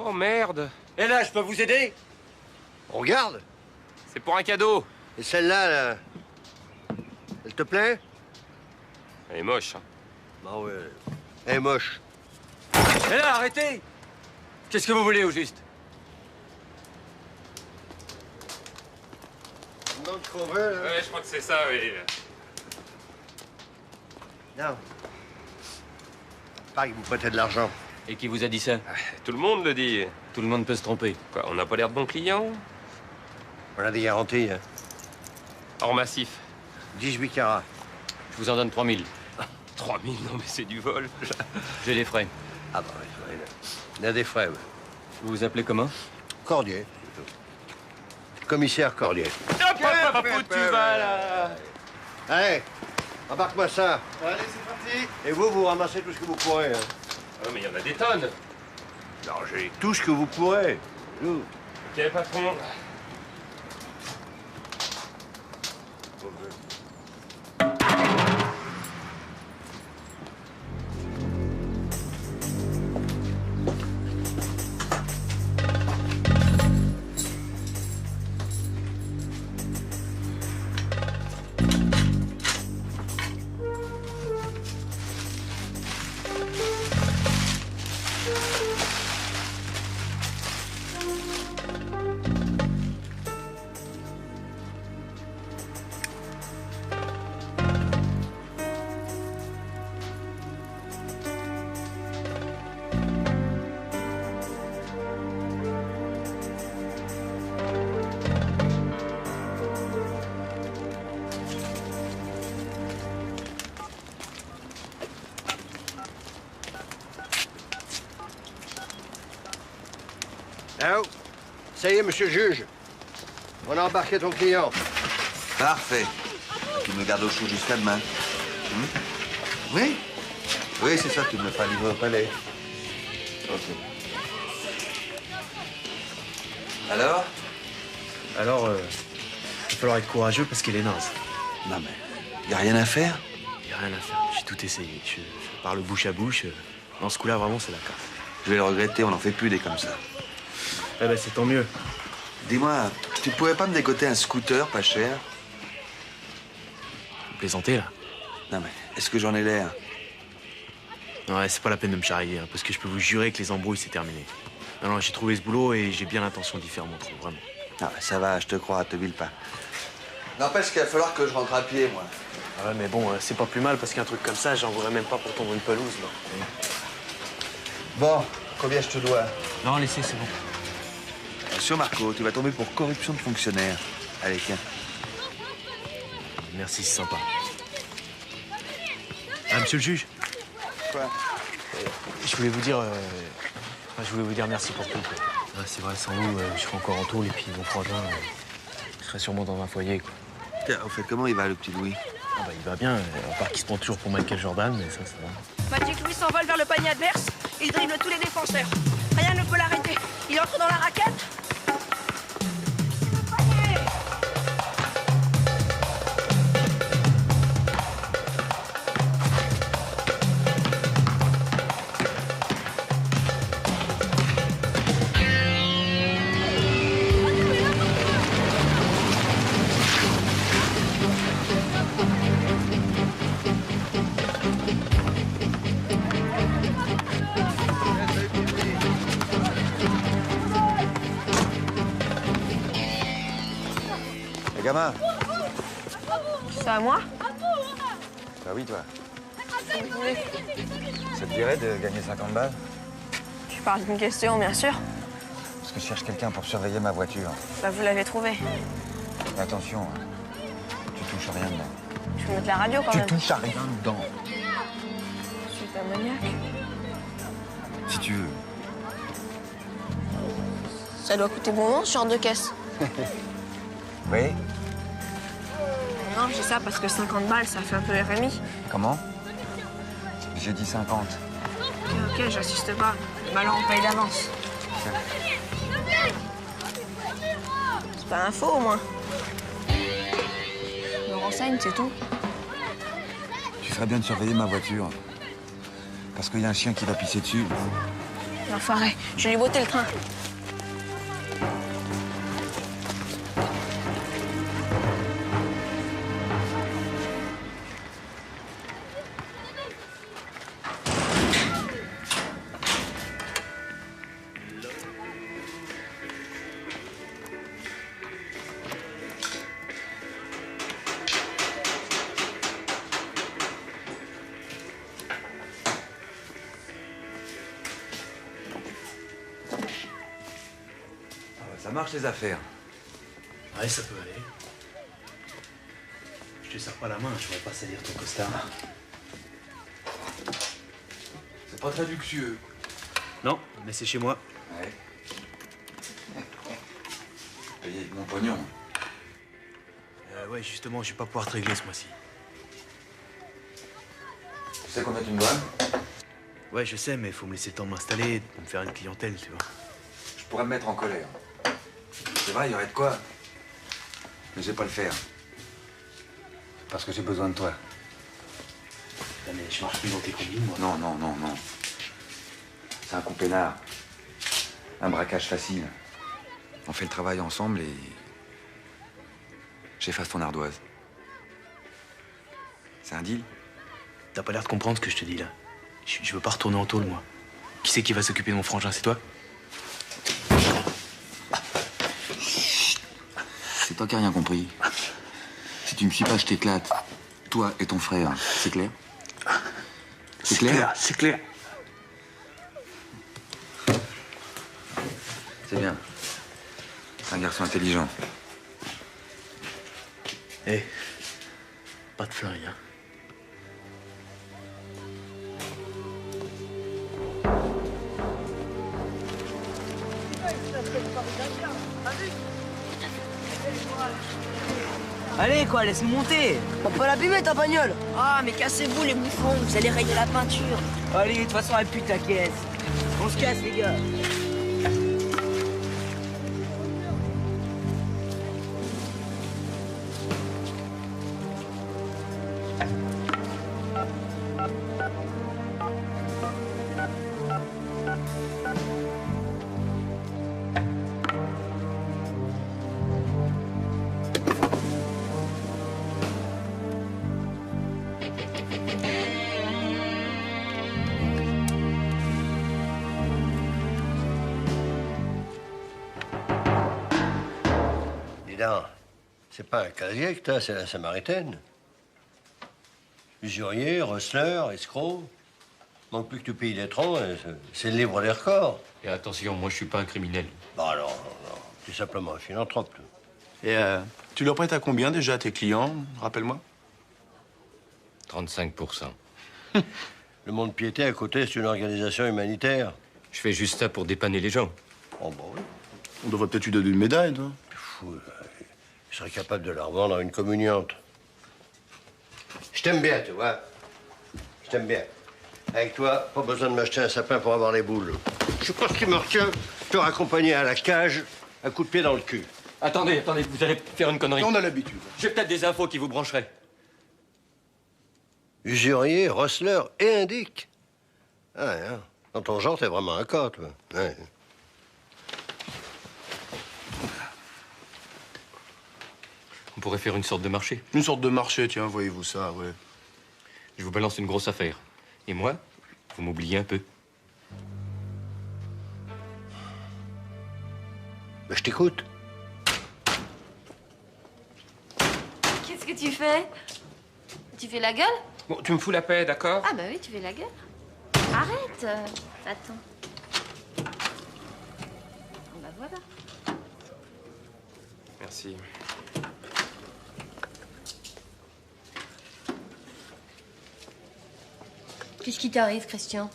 Oh, merde. Et là, je peux vous aider? On regarde. C'est pour un cadeau. Et celle-là, là, elle te plaît? Elle est moche. Hein. Bah ouais, elle est moche. Et là, arrêtez! Qu'est-ce que vous voulez, au juste? Non, tu qu'on veut, là? Ouais, je crois que c'est ça, oui. Non. Pas que vous prêtez de l'argent. Et qui vous a dit ça? Tout le monde le dit. Tout le monde peut se tromper. Quoi, on n'a pas l'air de bons clients? On a des garanties, hein. Hors massif. 18 carats. Je vous en donne 3000. 3000, non mais c'est du vol. J'ai les frais. Ah bah oui, il y a des frais, ouais. Vous vous appelez comment? Cordier. Commissaire Cordier. Hop, où tu vas, là? Allez, embarque-moi ça. Allez, c'est parti. Et vous, vous ramassez tout ce que vous pourrez. Hein. Oh, mais il y en a des tonnes. Non, j'ai tout ce que vous pourrez. Tout. Ok, patron. Oh, ça y est, monsieur le juge. On a embarqué ton client. Parfait. Tu me gardes au chaud jusqu'à demain. Oui? Oui, c'est ça, tu me feras livrer au palais. Ok. Alors? Alors, il va falloir être courageux parce qu'il est naze. Non mais, y a rien à faire? Il n'y a rien à faire. J'ai tout essayé. Je parle bouche à bouche. Dans ce coup-là, vraiment, c'est la casse. Je vais le regretter, on n'en fait plus des comme ça. Eh ben, c'est tant mieux. Dis-moi, tu pourrais pas me dégoter un scooter pas cher? Vous plaisantez, là? Non mais, est-ce que j'en ai l'air? Ouais, c'est pas la peine de me charrier, hein, parce que je peux vous jurer que les embrouilles, c'est terminé. Non, j'ai trouvé ce boulot et j'ai bien l'intention d'y faire mon trou, vraiment. Ah, ça va, je te crois, te vile pas. N'empêche qu'il va falloir que je rentre à pied, moi. Ah ouais, mais bon, c'est pas plus mal, parce qu'un truc comme ça, j'en voudrais même pas pour tondre une pelouse, là. Bon, combien je te dois? Non, laissez, c'est bon. Attention, Marco, tu vas tomber pour corruption de fonctionnaire. Allez, tiens. Merci, c'est sympa. Ah, monsieur le juge? Quoi? Je voulais vous dire... je voulais vous dire merci pour tout, quoi. Ouais, c'est vrai, sans vous, je serais encore en tôle, et puis mon frangin, je serais sûrement dans un foyer, quoi. Tiens, au fait, comment il va, le petit Louis? Ah bah, il va bien, à part qu'il se prend toujours pour Michael Jordan, mais ça va. Magic Louis s'envole vers le panier adverse. Il dribble tous les défenseurs. Rien ne peut l'arrêter. Il entre dans la raquette. Gamin. C'est à moi? Bah oui, toi. Ça te dirait de gagner 50 balles? Je parle d'une question, bien sûr. Parce que je cherche quelqu'un pour surveiller ma voiture. Bah, vous l'avez trouvé. Mais attention, hein. Tu touches rien dedans. Je vais mettre la radio, quand même. Tu touches à rien dedans. Je suis un maniaque. Si tu veux. Ça doit coûter bonbon, ce genre de caisse. Oui? Non, je dis ça parce que 50 balles, ça fait un peu RMI. Comment? J'ai dit 50. Ok, j'insiste pas. Malheur, on paye d'avance. C'est pas un faux, au moins. Je me renseigne, c'est tout. Tu ferais bien de surveiller ma voiture. Parce qu'il y a un chien qui va pisser dessus. L'enfoiré, je lui ai botté le train. Ça marche les affaires. Ouais, ça peut aller. Je te serre pas la main, je voudrais pas salir ton costard. C'est pas très luxueux. Non, mais c'est chez moi. Ouais. Payé avec mon pognon. Ouais, justement, je vais pas pouvoir te régler ce mois-ci. Tu sais combien tu me dois? Ouais, je sais, mais faut me laisser le temps de m'installer, de me faire une clientèle, tu vois. Je pourrais me mettre en colère. C'est vrai, il y aurait de quoi. Mais je vais pas le faire. Parce que j'ai besoin de toi. Putain, mais je marche plus dans tes combines, moi. Non, non, non, non. C'est un coup peinard. Un braquage facile. On fait le travail ensemble et... j'efface ton ardoise. C'est un deal? T'as pas l'air de comprendre ce que je te dis, là. Je veux pas retourner en tôle, moi. Qui c'est qui va s'occuper de mon frangin, c'est toi? C'est toi qui n'as rien compris. Si tu me suis pas, je t'éclate. Toi et ton frère, c'est clair? C'est clair? C'est clair. C'est bien. C'est un garçon intelligent. Eh, pas de flingue, hein. Allez, quoi, laisse-nous monter. On peut l'abîmer, ta bagnole. Ah, mais cassez-vous, les bouffons. Vous allez rayer la peinture. Allez, de toute façon, elle pue ta caisse. On se casse, les gars. Dis donc, c'est pas un casier que t'as, c'est la Samaritaine. Usurier, receleur, escroc. Manque plus que tu payes des troncs, c'est le livre des records. Et attention, moi je suis pas un criminel. Bon, alors, non, tu es simplement un philanthrope, toi. Et tu leur prêtes à combien déjà à tes clients? Rappelle-moi. 35%. Le Monde Piété, à côté, c'est une organisation humanitaire. Je fais juste ça pour dépanner les gens. Oh, bon, oui. On devrait peut-être lui donner une médaille, toi. T'es fou, là. Je serais capable de la revendre à une communiante. Je t'aime bien, tu vois. Je t'aime bien. Avec toi, pas besoin de m'acheter un sapin pour avoir les boules. Je sais pas ce qui me retient. Te raccompagner à la cage, un coup de pied dans le cul. Attendez, vous allez faire une connerie. On a l'habitude. J'ai peut-être des infos qui vous brancheraient. Usurier, receleur et indique. Ah, hein. Dans ton genre, t'es vraiment un cas, toi. Ouais. On pourrait faire une sorte de marché. Une sorte de marché, tiens, voyez-vous ça, ouais. Je vous balance une grosse affaire. Et moi, vous m'oubliez un peu. Ben, je t'écoute. Qu'est-ce que tu fais? Tu fais la gueule? Bon, tu me fous la paix, d'accord? Ah bah oui, tu fais la gueule. Arrête. Attends. Bah voilà. Merci. Qu'est-ce qui t'arrive, Christian?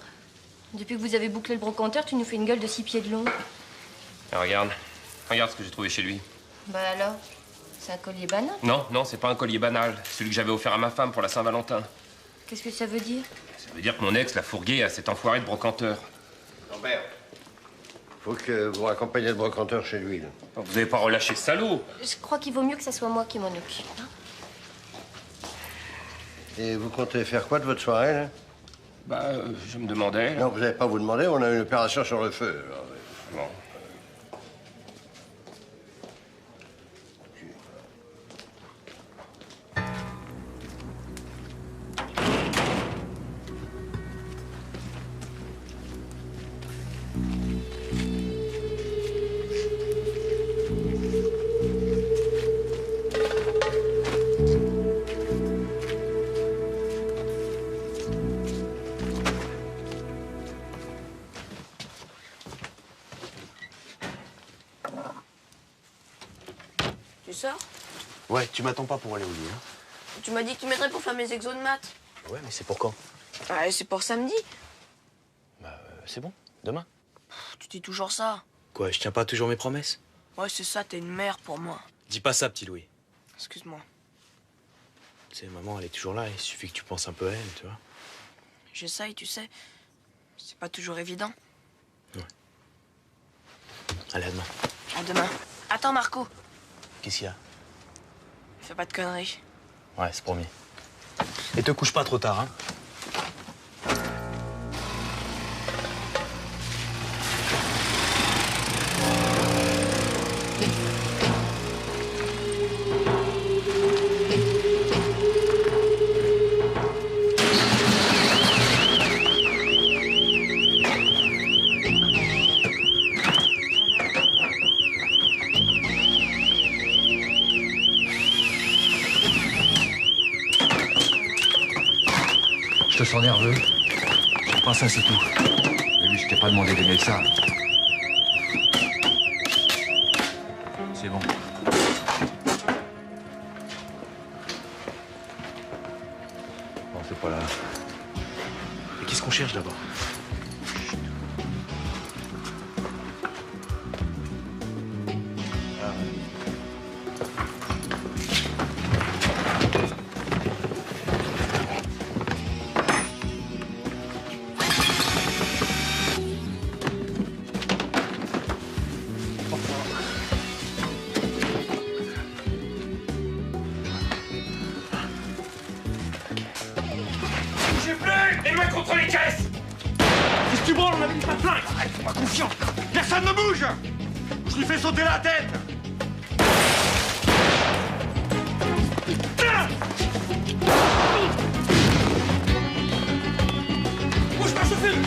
Depuis que vous avez bouclé le brocanteur, tu nous fais une gueule de 6 pieds de long. Ah, regarde ce que j'ai trouvé chez lui. Bah alors? C'est un collier banal? Non, c'est pas un collier banal. C'est celui que j'avais offert à ma femme pour la Saint-Valentin. Qu'est-ce que ça veut dire? Ça veut dire que mon ex l'a fourgué à cet enfoiré de brocanteur. Lambert, faut que vous raccompagniez le brocanteur chez lui, là. Vous avez pas relâché ce salaud? Je crois qu'il vaut mieux que ça soit moi qui m'en occupe. Hein. Et vous comptez faire quoi de votre soirée, là? Je me demandais... Non, vous n'allez pas vous demander, on a une opération sur le feu. Alors, Bon. Tu sors? Ouais, tu m'attends pas pour aller au lit, hein? Tu m'as dit que tu m'aiderais pour faire mes exos de maths. Ouais, mais c'est pour quand? Ouais, c'est pour samedi. C'est bon, demain. Tu dis toujours ça. Quoi, je tiens pas toujours mes promesses? Ouais, c'est ça, t'es une merde pour moi. Dis pas ça, petit Louis. Excuse-moi. Tu sais, maman, elle est toujours là, il suffit que tu penses un peu à elle, tu vois. J'essaye, tu sais. C'est pas toujours évident. Allez, à demain. À demain. Attends, Marco. Qu'est-ce qu'il y a? Fais pas de conneries. Ouais, c'est promis. Et te couche pas trop tard, hein? Je te sens nerveux. Pas ça, c'est tout. Mais lui, je t'ai pas demandé d'aimer ça. C'est bon. Non, c'est pas là. Mais qu'est-ce qu'on cherche d'abord? Bougez plus! Les mains contre les caisses! Qu'est-ce que tu branles? On avait dit pas de plainte! Arrête, fais-moi confiance! Personne ne bouge! Je lui fais sauter la tête! Bouge pas, je filme!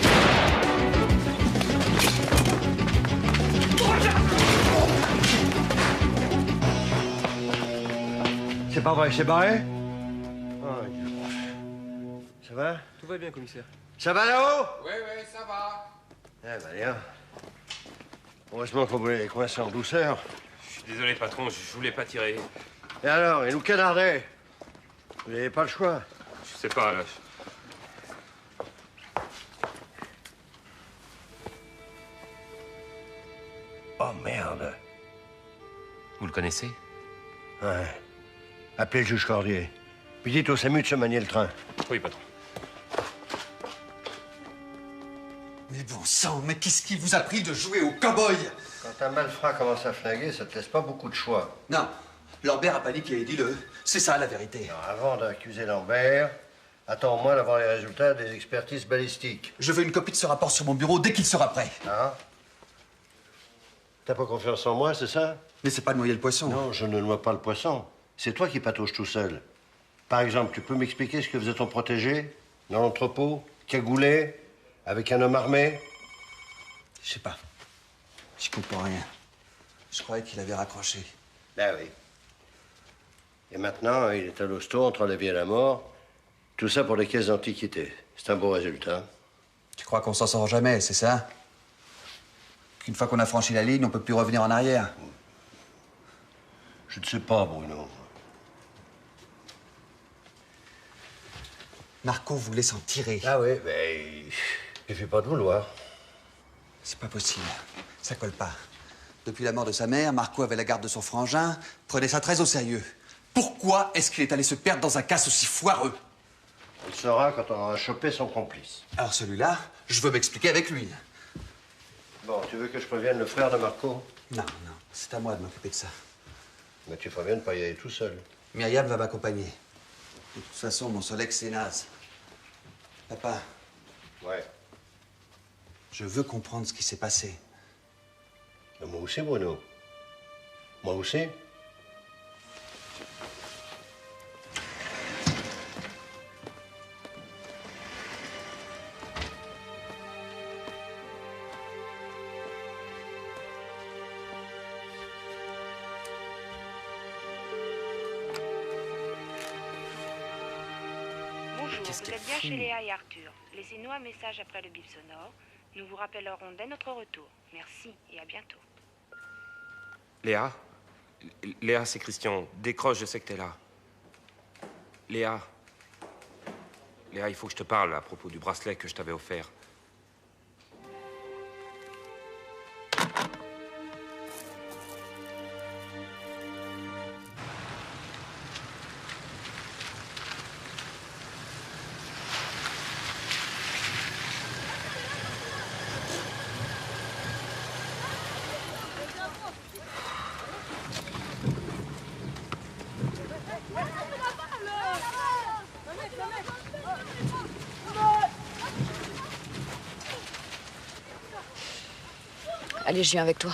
C'est pas vrai, c'est barré? Oh, Dieu. Ça va? Tout va bien, commissaire. Ça va là-haut? Oui, ça va. Eh ben, bien. Heureusement qu'on voulait les coincer en douceur. Je suis désolé, patron, je voulais pas tirer. Et alors, ils nous canardaient. Vous n'avez pas le choix. Je sais pas, là. Oh, merde. Vous le connaissez? Ouais. Appelez le juge Cordier. Puis dites au SAMU de se manier le train. Oui, patron. Mais bon sang, mais qu'est-ce qui vous a pris de jouer au cow-boy? Quand un malfrat commence à flinguer, ça te laisse pas beaucoup de choix. Non, Lambert a paniqué, dis-le. C'est ça la vérité. Alors, avant d'accuser Lambert, attends au moins d'avoir les résultats des expertises balistiques. Je veux une copie de ce rapport sur mon bureau dès qu'il sera prêt. Hein? T'as pas confiance en moi, c'est ça? Mais c'est pas noyer le poisson. Non, je ne noie pas le poisson. C'est toi qui patauges tout seul. Par exemple, tu peux m'expliquer ce que faisait ton protégé dans l'entrepôt, cagoulé, avec un homme armé? Je sais pas. Je comprends rien. Je croyais qu'il avait raccroché. Ben oui. Et maintenant, il est à l'hosto entre la vie et la mort. Tout ça pour les caisses d'antiquités. C'est un beau résultat. Tu crois qu'on s'en sort jamais, c'est ça? Qu'une fois qu'on a franchi la ligne, on peut plus revenir en arrière? Je ne sais pas, Bruno. Marco voulait s'en tirer. Ah oui, mais il fait pas de vouloir. C'est pas possible. Ça colle pas. Depuis la mort de sa mère, Marco avait la garde de son frangin, prenait ça très au sérieux. Pourquoi est-ce qu'il est allé se perdre dans un casse aussi foireux? On le saura quand on aura chopé son complice. Alors celui-là, je veux m'expliquer avec lui. Bon, tu veux que je prévienne le frère de Marco? Non, c'est à moi de m'occuper de ça. Mais tu ferais bien de pas y aller tout seul. Myriam va m'accompagner. De toute façon, mon Solex, c'est naze. Papa, Ouais. Je veux comprendre ce qui s'est passé. Mais moi aussi, Bruno. Moi aussi. Bonjour, vous êtes bien chez Léa et Arthur. Laissez-nous un message après le bip sonore. Nous vous rappellerons dès notre retour. Merci et à bientôt. Léa? Léa, c'est Christian. Décroche, je sais que t'es là. Léa. Léa, il faut que je te parle à propos du bracelet que je t'avais offert. Allez, je viens avec toi.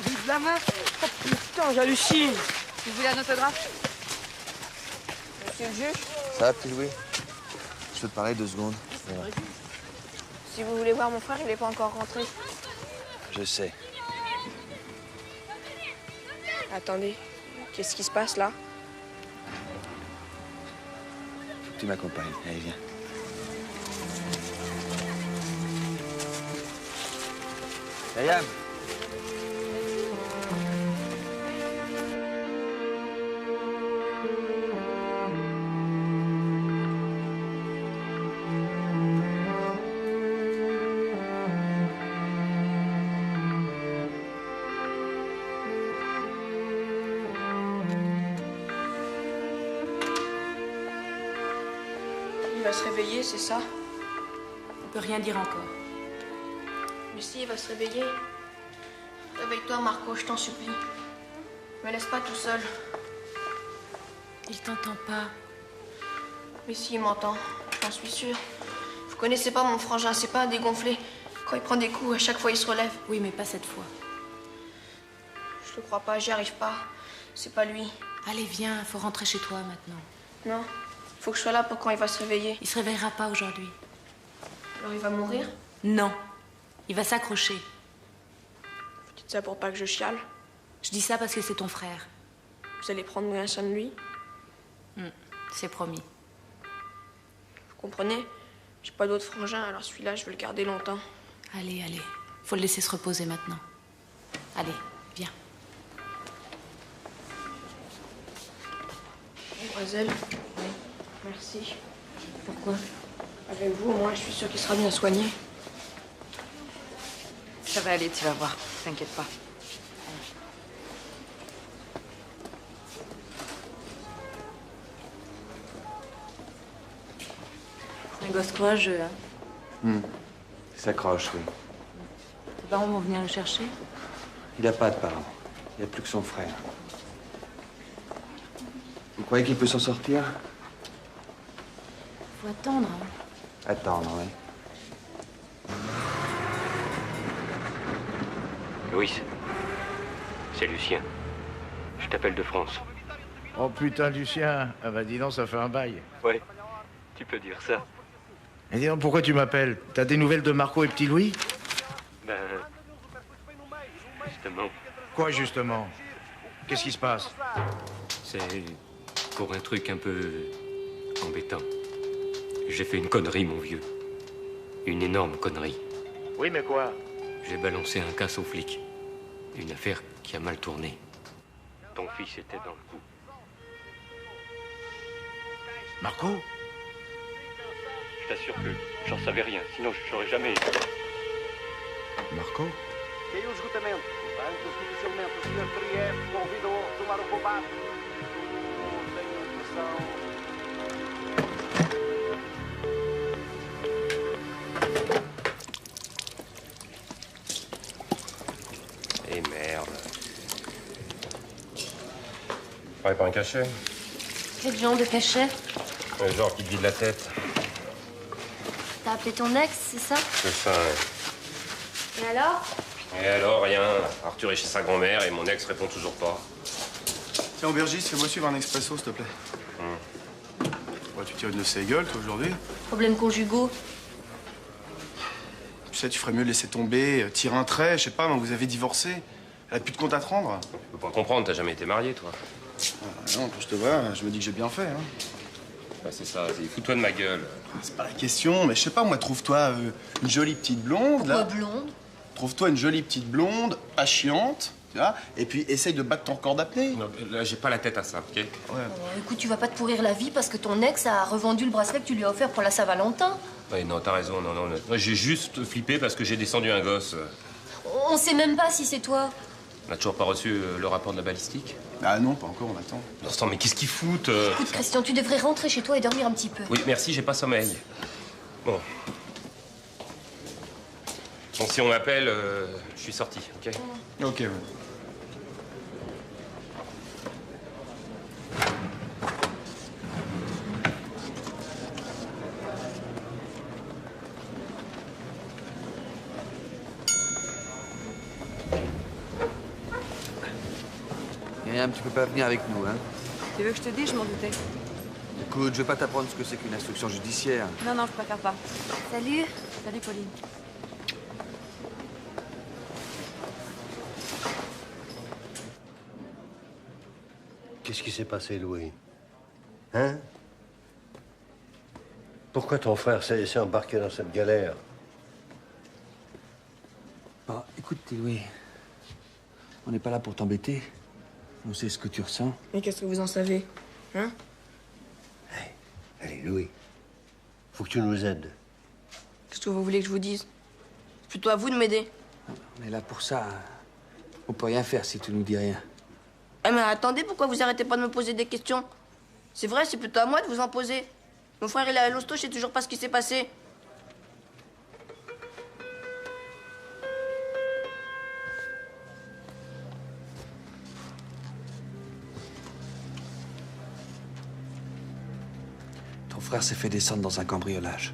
Vive la main. Oh putain, j'hallucine. Vous voulez un autographe? Monsieur le juge, Ça va, petit Louis? Je peux te parler 2 secondes. Voilà. si vous voulez voir mon frère, il n'est pas encore rentré. Je sais. Attendez, qu'est-ce qui se passe là? Faut que tu m'accompagnes. Allez, viens. Ayam. Il va se réveiller, c'est ça? On peut rien dire encore. Mais si, il va se réveiller. Réveille-toi, Marco, je t'en supplie. Me laisse pas tout seul. Il t'entend pas. Mais si, il m'entend, j'en suis sûre. Vous connaissez pas mon frangin, c'est pas un dégonflé. Quand il prend des coups, à chaque fois, il se relève. Oui, mais pas cette fois. Je le crois pas, j'y arrive pas. C'est pas lui. Allez, viens, faut rentrer chez toi maintenant. Non, faut que je sois là pour quand il va se réveiller. Il se réveillera pas aujourd'hui. Alors il va mourir? Non. Il va s'accrocher. Vous dites ça pour pas que je chiale? Je dis ça parce que c'est ton frère. Vous allez prendre bien soin de lui? C'est promis. Vous comprenez? J'ai pas d'autre frangin, alors celui-là, je veux le garder longtemps. Allez, allez. Faut le laisser se reposer maintenant. Allez, viens. Mademoiselle? Oui. Merci. Pourquoi? Avec vous, au moins, je suis sûre qu'il sera bien soigné. Ça va aller, tu vas voir. T'inquiète pas. C'est un gosse courageux, hein? Il s'accroche, oui. Tes parents vont venir le chercher? Il n'a pas de parents. Il n'y a plus que son frère. Vous croyez qu'il peut s'en sortir? Faut attendre, hein? Attendre, oui. Louis, c'est Lucien. Je t'appelle de France. Oh putain, Lucien. Ah bah dis donc, ça fait un bail. Ouais, tu peux dire ça. Et dis donc, pourquoi tu m'appelles? T'as des nouvelles de Marco et Petit Louis? Ben, justement, Quoi, justement? Qu'est-ce qui se passe? c'est pour un truc un peu embêtant. J'ai fait une connerie, mon vieux. Une énorme connerie. Oui, mais quoi? J'ai balancé un casse aux flics. Une affaire qui a mal tourné. Ton fils était dans le coup. Marco? Je t'assure que j'en savais rien, sinon je n'aurais jamais... Marco? Que o esgotamento da inconstitucionalmente o Sr. Trieste convidou a Et merde. Ouais, pas un cachet? Quel genre de cachet? Un genre qui te vide la tête. T'as appelé ton ex, c'est ça? C'est ça, ouais. Et alors? Et alors, rien. Arthur est chez sa grand-mère et mon ex répond toujours pas. Tiens, aubergiste, fais-moi suivre un expresso, s'il te plaît. Ouais, tu tires une de ces gueules, toi, aujourd'hui. Problèmes conjugaux. Tu sais, tu ferais mieux laisser tomber, tirer un trait, je sais pas, mais vous avez divorcé. Elle a plus de compte à te rendre. Tu peux pas comprendre, t'as jamais été marié, toi. Non, quand je te vois, je me dis que j'ai bien fait, hein. Ouais, c'est ça, fous-toi de ma gueule. C'est pas la question, mais je sais pas, moi, trouve-toi une jolie petite blonde, là. Pourquoi blonde? Trouve-toi une jolie petite blonde, pas chiante, tu vois, et puis essaye de battre ton record d'apnée. Non, là, j'ai pas la tête à ça, ok? Ouais. Écoute, tu vas pas te pourrir la vie parce que ton ex a revendu le bracelet que tu lui as offert pour la Saint-Valentin. Ouais, non, t'as raison, non. Moi, j'ai juste flippé parce que j'ai descendu un gosse. On sait même pas si c'est toi. On n'a toujours pas reçu le rapport de la balistique? Ah non, pas encore, on attend. Non, mais qu'est-ce qu'ils foutent Écoute, Christian, tu devrais rentrer chez toi et dormir un petit peu. Oui, merci, j'ai pas sommeil. Bon. Bon, si on m'appelle, je suis sorti, ok? Ok, ouais. Myriam, tu peux pas venir avec nous, hein? Tu veux que je te dise, je m'en doutais. Écoute, je vais pas t'apprendre ce que c'est qu'une instruction judiciaire. Non, non, je préfère pas. Salut. Salut, Pauline. Qu'est-ce qui s'est passé, Louis? Hein? Pourquoi ton frère s'est laissé embarquer dans cette galère? Bon, écoute, Louis, on n'est pas là pour t'embêter. On sait ce que tu ressens. Mais qu'est-ce que vous en savez? Hein? Allez, Louis, faut que tu nous aides. Qu'est-ce que vous voulez que je vous dise? C'est plutôt à vous de m'aider. On est là pour ça. On peut rien faire si tu nous dis rien. Eh mais attendez, pourquoi vous arrêtez pas de me poser des questions? C'est vrai, c'est plutôt à moi de vous en poser. Mon frère, il est à l'hosto, je sais toujours pas ce qui s'est passé. Ton frère s'est fait descendre dans un cambriolage.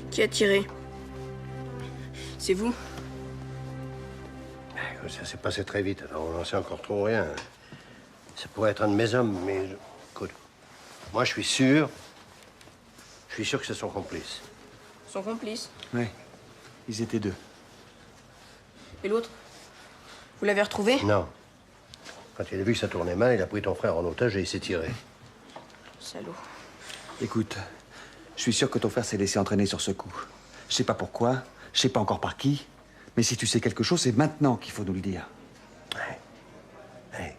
Qui a tiré? C'est vous? Ça s'est passé très vite, alors on n'en sait encore trop rien. Ça pourrait être un de mes hommes, mais... Écoute, moi je suis sûr que c'est son complice. Son complice? Oui, ils étaient deux. Et l'autre? Vous l'avez retrouvé? Non. Quand il a vu que ça tournait mal, il a pris ton frère en otage et il s'est tiré. Salaud. Écoute, je suis sûr que ton frère s'est laissé entraîner sur ce coup. Je sais pas pourquoi, je sais pas encore par qui, mais si tu sais quelque chose, c'est maintenant qu'il faut nous le dire. Hey.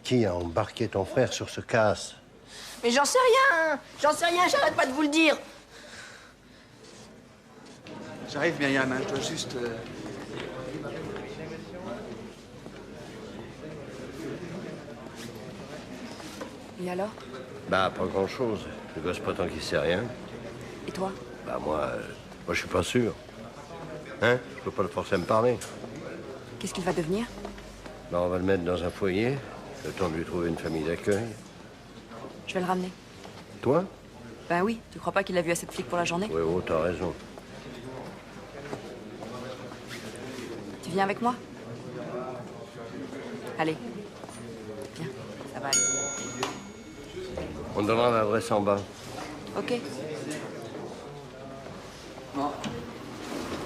Qui a embarqué ton frère sur ce casse? Mais j'en sais rien! J'en sais rien, j'arrête pas de vous le dire! J'arrive, Myriam, hein, je dois juste... Et alors? Bah, pas grand-chose. Le gosse prétend qu'il sait rien. Et toi? Bah, moi, je suis pas sûr. Hein? Je peux pas le forcer à me parler. Qu'est-ce qu'il va devenir? Bah, on va le mettre dans un foyer, le temps de lui trouver une famille d'accueil. Je vais le ramener. Toi? Ben oui, tu crois pas qu'il a vu assez de flics pour la journée? Oui, oh, t'as raison. Tu viens avec moi? Allez. Viens, ça va aller. On te donnera l'adresse en bas. Ok. Bon.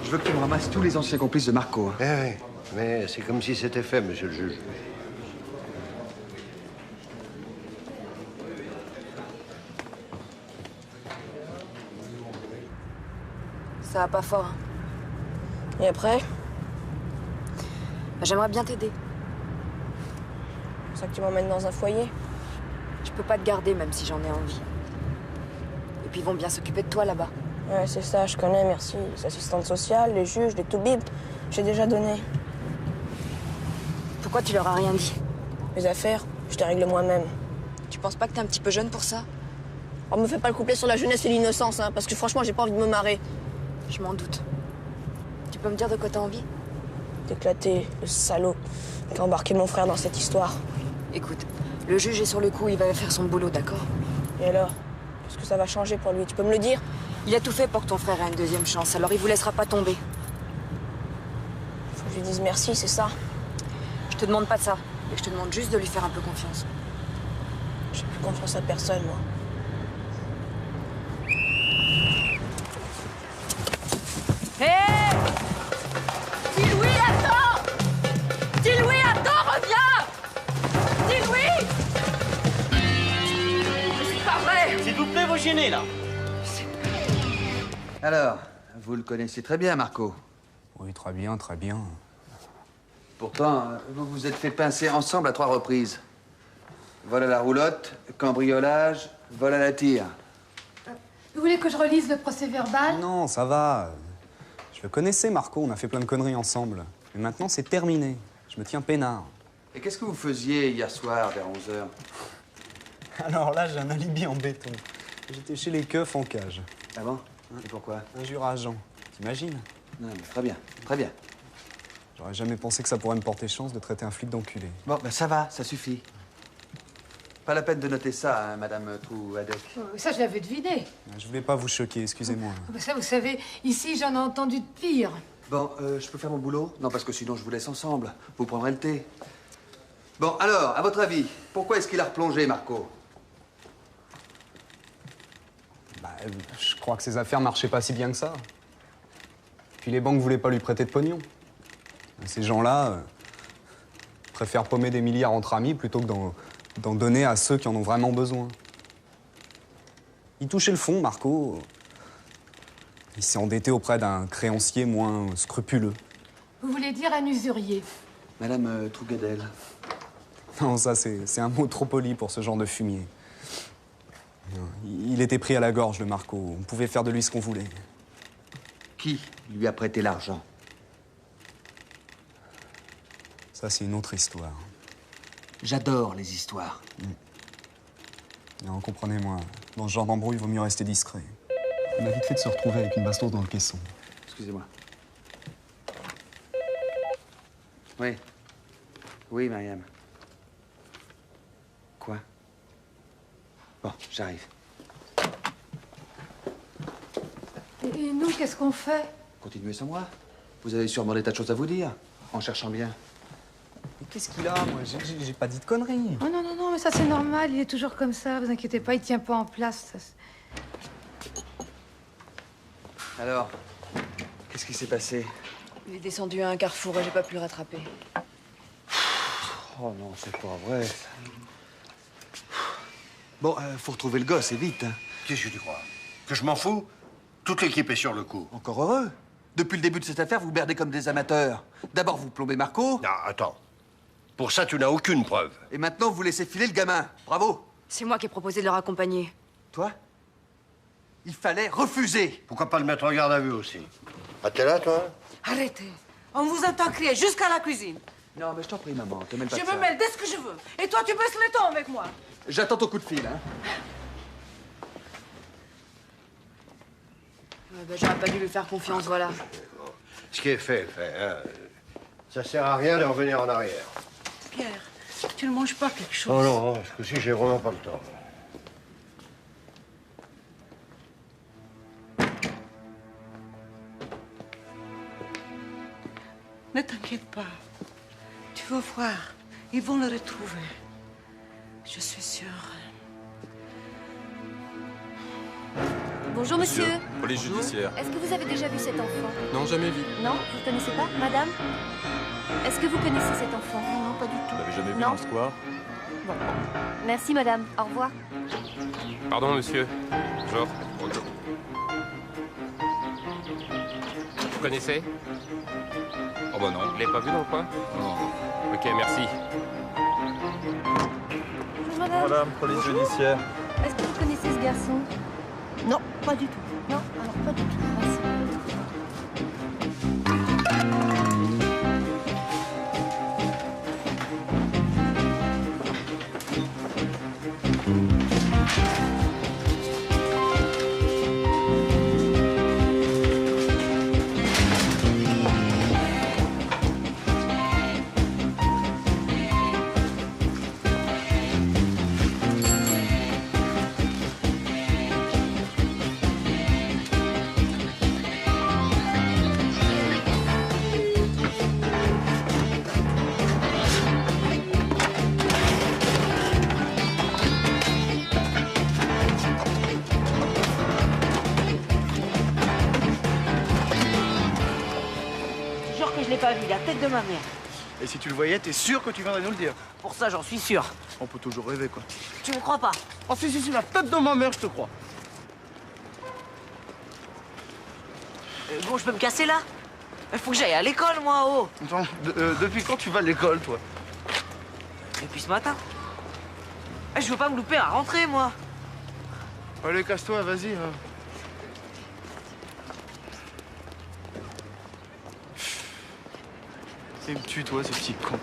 Je veux que tu me ramasses tous les anciens complices de Marco. Hein. Oui, mais c'est comme si c'était fait, monsieur le juge. Ça va pas fort. Hein. Et après? Bah, j'aimerais bien t'aider. C'est pour ça que tu m'emmènes dans un foyer? Je peux pas te garder, même si j'en ai envie. Et puis ils vont bien s'occuper de toi là-bas. Ouais, c'est ça, je connais, merci. Les assistantes sociales, les juges, les toubibs, j'ai déjà donné. Pourquoi tu leur as rien dit? Mes affaires, je les règle moi-même. Tu penses pas que t'es un petit peu jeune pour ça? On me fait pas le couplet sur la jeunesse et l'innocence, hein, parce que franchement, j'ai pas envie de me marrer. Je m'en doute. Tu peux me dire de quoi t'as envie? D'éclater le salaud qui a embarqué mon frère dans cette histoire. Écoute, le juge est sur le coup, il va faire son boulot, d'accord? Et alors? Qu'est-ce que ça va changer pour lui? Tu peux me le dire? Il a tout fait pour que ton frère ait une deuxième chance, alors il vous laissera pas tomber. Faut que je lui dise merci, c'est ça? Je te demande pas de ça, mais je te demande juste de lui faire un peu confiance. J'ai plus confiance à personne, moi. Hé! Dis-Louis, attends! Dis-Louis, attends, reviens! Dis-Louis! C'est pas vrai! S'il vous plaît, vous gênez, là. Alors, vous le connaissez très bien, Marco. Oui, très bien, très bien. Pourtant, vous vous êtes fait pincer ensemble à 3 reprises. Vol à la roulotte, cambriolage, vol à la tire. Vous voulez que je relise le procès-verbal? Non, ça va. Je le connaissais, Marco, on a fait plein de conneries ensemble. Mais maintenant, c'est terminé. Je me tiens peinard. Et qu'est-ce que vous faisiez hier soir, vers 11h? Alors là, j'ai un alibi en béton. J'étais chez les keufs en cage. Ah bon? Et pourquoi? Injure à agent. T'imagines? Non, mais très bien, très bien. J'aurais jamais pensé que ça pourrait me porter chance de traiter un flic d'enculé. Bon, ben ça va, ça suffit. Pas la peine de noter ça, hein, Madame Trouadec. Ça, je l'avais deviné. Je voulais pas vous choquer, excusez-moi. Ça, vous savez, ici, j'en ai entendu de pire. Bon, je peux faire mon boulot? Non, parce que sinon, je vous laisse ensemble. Vous prendrez le thé. Bon, alors, à votre avis, pourquoi est-ce qu'il a replongé, Marco? Bah, je crois que ses affaires marchaient pas si bien que ça. Puis les banques voulaient pas lui prêter de pognon. Ces gens-là préfèrent paumer des milliards entre amis plutôt que d'en donner à ceux qui en ont vraiment besoin. Il touchait le fond, Marco. Il s'est endetté auprès d'un créancier moins scrupuleux. Vous voulez dire un usurier? Madame Trougadel. Non, ça, c'est un mot trop poli pour ce genre de fumier. Il était pris à la gorge, le Marco. On pouvait faire de lui ce qu'on voulait. Qui lui a prêté l'argent? Ça, c'est une autre histoire. J'adore les histoires. Non, comprenez-moi, dans ce genre d'embrouille, il vaut mieux rester discret. On a vite fait de se retrouver avec une bastos dans le caisson. Excusez-moi. Oui. Oui, Mariam. Quoi? Bon, j'arrive. Et nous, qu'est-ce qu'on fait? Continuez sans moi. Vous avez sûrement des tas de choses à vous dire, en cherchant bien. Mais qu'est-ce qu'il a, moi? J'ai pas dit de conneries. Oh non, non, non, mais ça, c'est normal. Il est toujours comme ça. Vous inquiétez pas, il tient pas en place. Ça, Alors, qu'est-ce qui s'est passé? Il est descendu à un carrefour et j'ai pas pu le rattraper. Oh non, c'est pas vrai, ça. Bon, faut retrouver le gosse, et vite, hein. Qu'est-ce que tu crois? Que je m'en fous? Toute l'équipe est sur le coup. Encore heureux. Depuis le début de cette affaire, vous merdez comme des amateurs. D'abord, vous plombez Marco. Non, attends. Pour ça, tu n'as aucune preuve. Et maintenant, vous laissez filer le gamin. Bravo. C'est moi qui ai proposé de leur accompagner. Toi? Il fallait refuser. Pourquoi pas le mettre en garde à vue aussi? Ah, t'es là, toi? Arrêtez. On vous entend crier jusqu'à la cuisine. Non, mais je t'en prie, maman, te mêle pas Je de me ça. mêle dès ce que je veux. Et toi, tu baisses les tons avec moi. J'attends ton coup de fil, hein. Ouais, bah, j'aurais pas dû lui faire confiance, voilà. Ce qui est fait, est fait. Hein. Ça sert à rien de revenir en arrière. Pierre, tu ne manges pas quelque chose? Oh non, parce que si j'ai vraiment pas le temps. Ne t'inquiète pas. Tu vas voir. Ils vont le retrouver. Je suis sûre. Bonjour, monsieur. Police judiciaire. Est-ce que vous avez déjà vu cet enfant? Non, jamais vu. Non? Vous ne connaissez pas, madame? Est-ce que vous connaissez cet enfant? Non, pas du tout. Vous l'avez jamais vu Non. dans le square? Bon. Merci, madame. Au revoir. Pardon, monsieur. Bonjour. Oh bah non. Vous l'avez pas vu dans le coin? Non. Ok, merci. Bonjour madame. Madame, police judiciaire. Est-ce que vous connaissez ce garçon? Non, pas du tout. Non, alors pas du tout. Merci. Jure que je l'ai pas vu, la tête de ma mère. Et si tu le voyais, t'es sûr que tu viendrais nous le dire? Pour ça, j'en suis sûr. On peut toujours rêver, quoi. Tu me crois pas? Oh, si, la tête de ma mère, je te crois. Bon, je peux me casser là? Il faut que j'aille à l'école, moi, oh. Attends, depuis quand tu vas à l'école, toi? Depuis ce matin. Je veux pas me louper à rentrer, moi. Allez, casse-toi, vas-y. Hein. Il me tue, toi, ce petit con.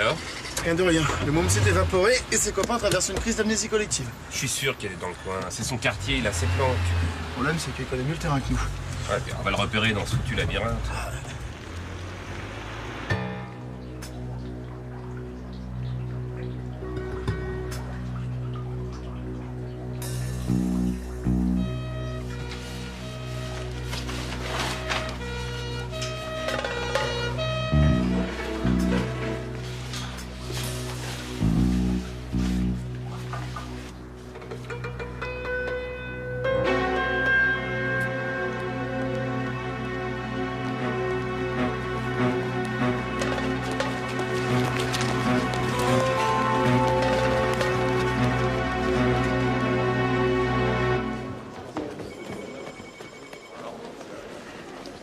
Alors? Rien de rien. Le môme s'est évaporé et ses copains traversent une crise d'amnésie collective. Je suis sûr qu'elle est dans le coin. C'est son quartier, il a ses plans. Le problème, c'est qu'il connaît mieux le terrain que nous. Ouais, puis on va le repérer dans ce foutu labyrinthe.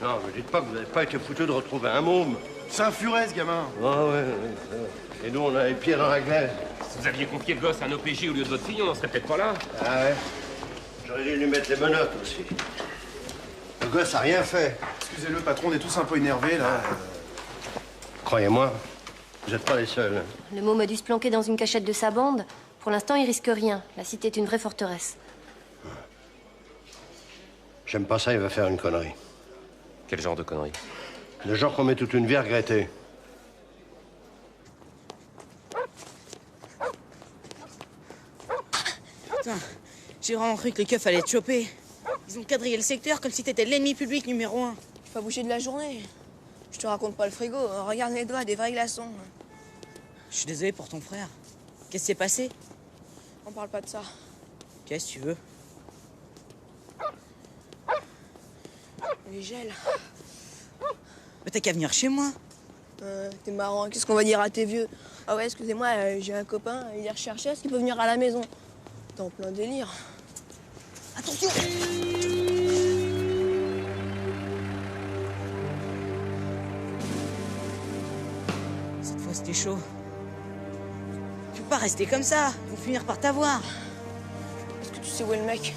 Non, me dites pas que vous n'avez pas été foutu de retrouver un môme. C'est un furet, ce gamin. Ah ouais. Et nous, on a les pieds dans la glaise. Si vous aviez confié le gosse à un OPJ au lieu de votre fille, on n'en serait peut-être pas là. Ah ouais. J'aurais dû lui mettre les menottes aussi. Le gosse a rien fait. Excusez-le, patron, on est tous un peu énervés, là. Croyez-moi, vous n'êtes pas les seuls. Le môme a dû se planquer dans une cachette de sa bande. Pour l'instant, il risque rien. La cité est une vraie forteresse. J'aime pas ça, il va faire une connerie. Quel genre de connerie? Le genre qu'on met toute une vie à regretter. Putain, j'ai vraiment cru que les keufs allaient te choper. Ils ont quadrillé le secteur comme si t'étais l'ennemi public numéro 1. Pas bouger de la journée. Je te raconte pas le frigo. Regarde les doigts, des vrais glaçons. Je suis désolé pour ton frère. Qu'est-ce qui s'est passé? On parle pas de ça. Qu'est-ce que tu veux? Les gels. Mais t'as qu'à venir chez moi. T'es marrant. Qu'est-ce qu'on va dire à tes vieux? Ah ouais, excusez-moi, j'ai un copain, il est recherché. Est-ce qu'il peut venir à la maison? T'es en plein délire. Attention! Cette fois, c'était chaud. Tu peux pas rester comme ça. Ils vont finir par t'avoir. Est-ce que tu sais où est le mec?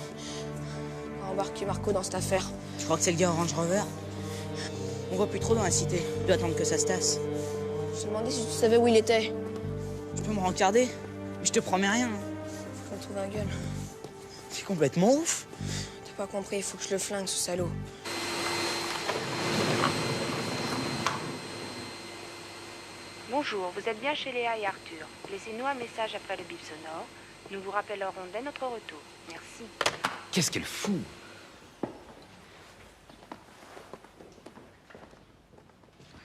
On a embarqué Marco dans cette affaire. Je crois que c'est le gars Orange Rover. On voit plus trop dans la cité. Tu dois attendre que ça se tasse. Je te demandais si tu savais où il était. Tu peux me rencarder, mais je te promets rien. Faut me trouver un gueule. C'est complètement ouf. T'as pas compris, il faut que je le flingue, ce salaud. Bonjour, vous êtes bien chez Léa et Arthur. Laissez-nous un message après le bip sonore. Nous vous rappellerons dès notre retour. Merci. Qu'est-ce qu'elle fout?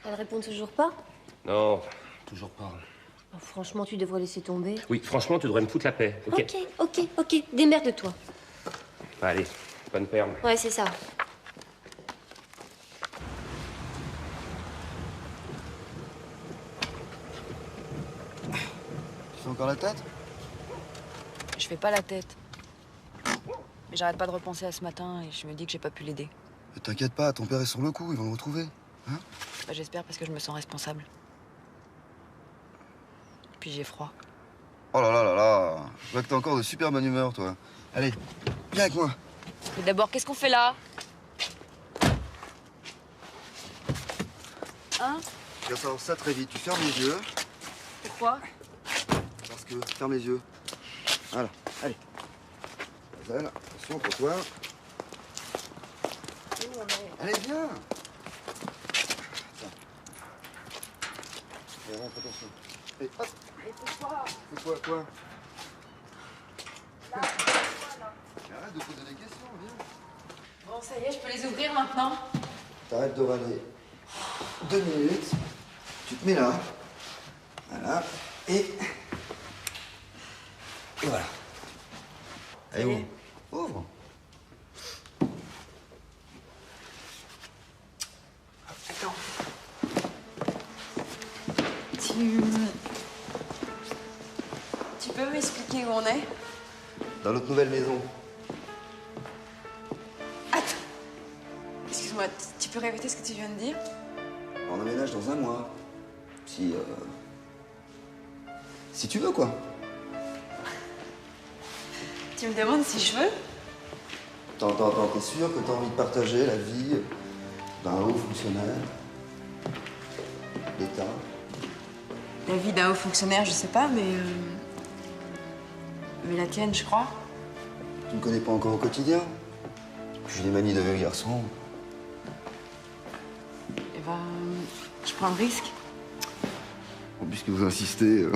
Elle répond toujours pas? Non, toujours pas. Oh, franchement, tu devrais laisser tomber. Oui, franchement, tu devrais me foutre la paix, ok? Ok. Démerde-toi. Allez, bonne perme. Ouais, c'est ça. Tu fais encore la tête? Je fais pas la tête. Mais j'arrête pas de repenser à ce matin et je me dis que j'ai pas pu l'aider. T'inquiète pas, ton père est sur le coup, ils vont le retrouver. Hein? Bah, j'espère parce que je me sens responsable. Puis j'ai froid. Oh là là là là. Je vois que t'as encore de super bonne humeur, toi. Allez, viens avec moi. Mais d'abord, qu'est-ce qu'on fait là? Hein? Tu vas savoir ça très vite. Tu fermes les yeux. Pourquoi? Parce que... Ferme les yeux. Voilà, allez. Voilà, attention pour toi. Allez, viens. Allez, rentre, attention. Et hop. Et pourquoi? C'est quoi? Arrête de poser des questions, viens. Bon, ça y est, je peux les ouvrir maintenant? T'arrêtes de râler. 2 minutes. Tu te mets là. Voilà. Et voilà. Allez, ouvre. Ouvre. Attends. Tu peux m'expliquer où on est? Dans notre nouvelle maison. Attends. Excuse-moi, tu peux répéter ce que tu viens de dire? On emménage dans 1 mois. Si tu veux, quoi. Tu me demandes si je veux? Attends, t'es sûr que t'as envie de partager la vie d'un haut fonctionnaire d'État? La vie d'un haut fonctionnaire, je sais pas, mais la tienne, je crois. Tu me connais pas encore au quotidien? J'ai des manies de vieux garçon. Eh ben, je prends le risque. Bon, puisque vous insistez,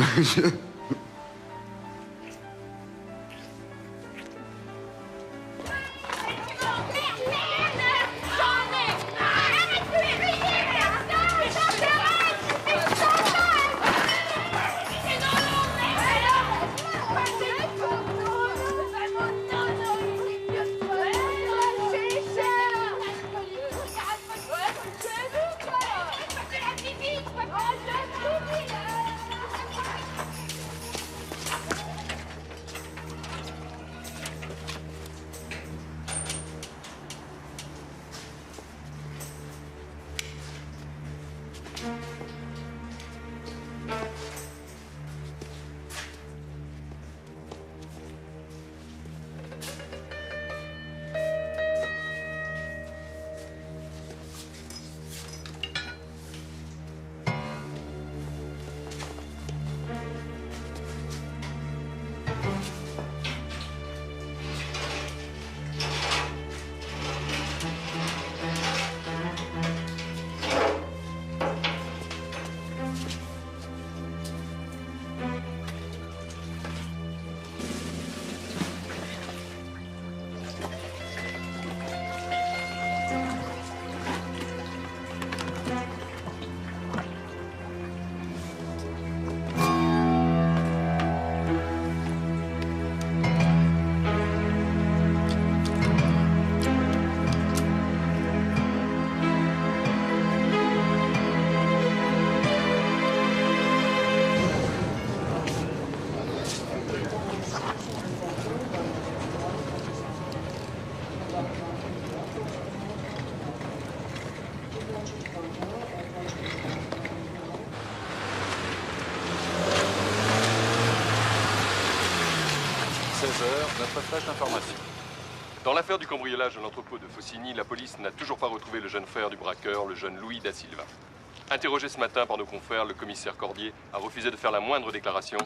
Notre flash d'information. Dans l'affaire du cambriolage de l'entrepôt de Faucigny, la police n'a toujours pas retrouvé le jeune frère du braqueur, le jeune Louis da Silva. Interrogé ce matin par nos confrères, le commissaire Cordier a refusé de faire la moindre déclaration.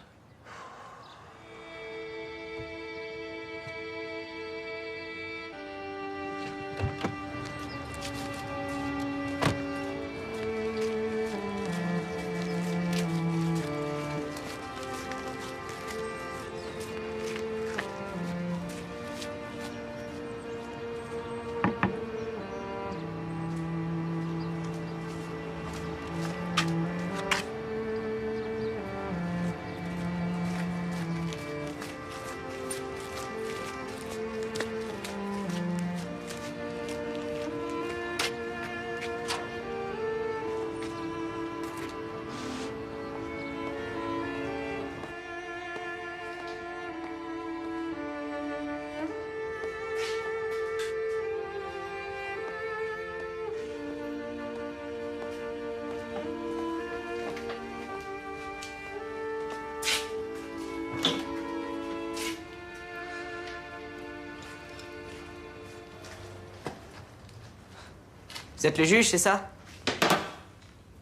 Vous êtes le juge, c'est ça?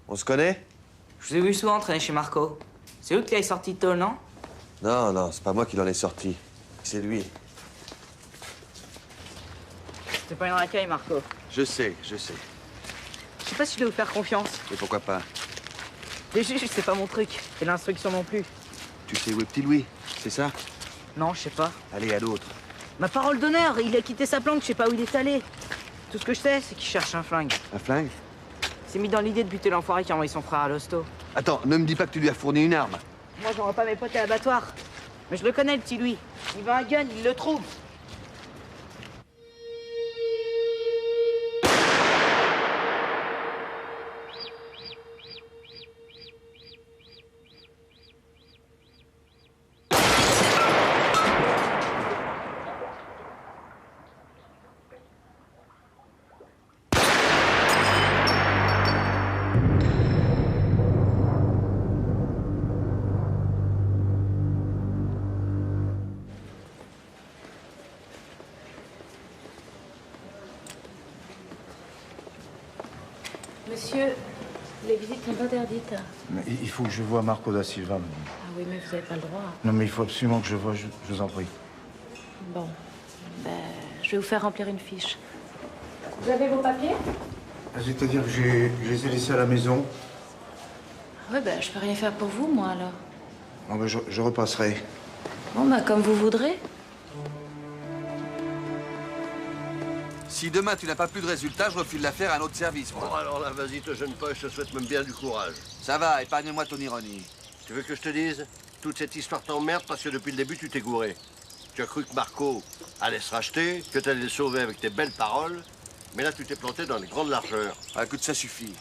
On se connaît? Je vous ai vu souvent traîner chez Marco. C'est vous qui l'avez sorti tôt, non? Non, non, c'est pas moi qui l'en ai sorti. C'est lui. C'était pas une racaille, Marco. Je sais, je sais. Je sais pas si je dois vous faire confiance. Et pourquoi pas? Les juges, c'est pas mon truc. Et l'instruction non plus. Tu sais où est Petit Louis, c'est ça? Non, je sais pas. Allez, à l'autre. Ma parole d'honneur, il a quitté sa planque, je sais pas où il est allé. Tout ce que je sais, c'est qu'il cherche un flingue. Un flingue? Il s'est mis dans l'idée de buter l'enfoiré qui a envoyé son frère à l'hosto. Attends, ne me dis pas que tu lui as fourni une arme. Moi, j'envoie pas mes potes à l'abattoir. Mais je le connais, le petit Louis. Il veut un gun, il le trouve. Monsieur, les visites sont interdites. Mais il faut que je voie Marco da Silva. Ah oui, mais vous n'avez pas le droit. Non, mais il faut absolument que je voie, je vous en prie. Bon, ben, je vais vous faire remplir une fiche. Vous avez vos papiers? C'est-à-dire que je les ai laissés à la maison. Oui, ben, je peux rien faire pour vous, moi, alors. Bon, ben, je repasserai. Bon, ben, comme vous voudrez. Si demain tu n'as pas plus de résultats, je refile l'affaire à un autre service, moi. Bon, alors là, vas-y, te gêne pas, je te souhaite même bien du courage. Ça va, épargne-moi ton ironie. Tu veux que je te dise? Toute cette histoire t'emmerde parce que depuis le début, tu t'es gouré. Tu as cru que Marco allait se racheter, que tu allais le sauver avec tes belles paroles, mais là, tu t'es planté dans les grandes largeurs. Ah, écoute, ça suffit.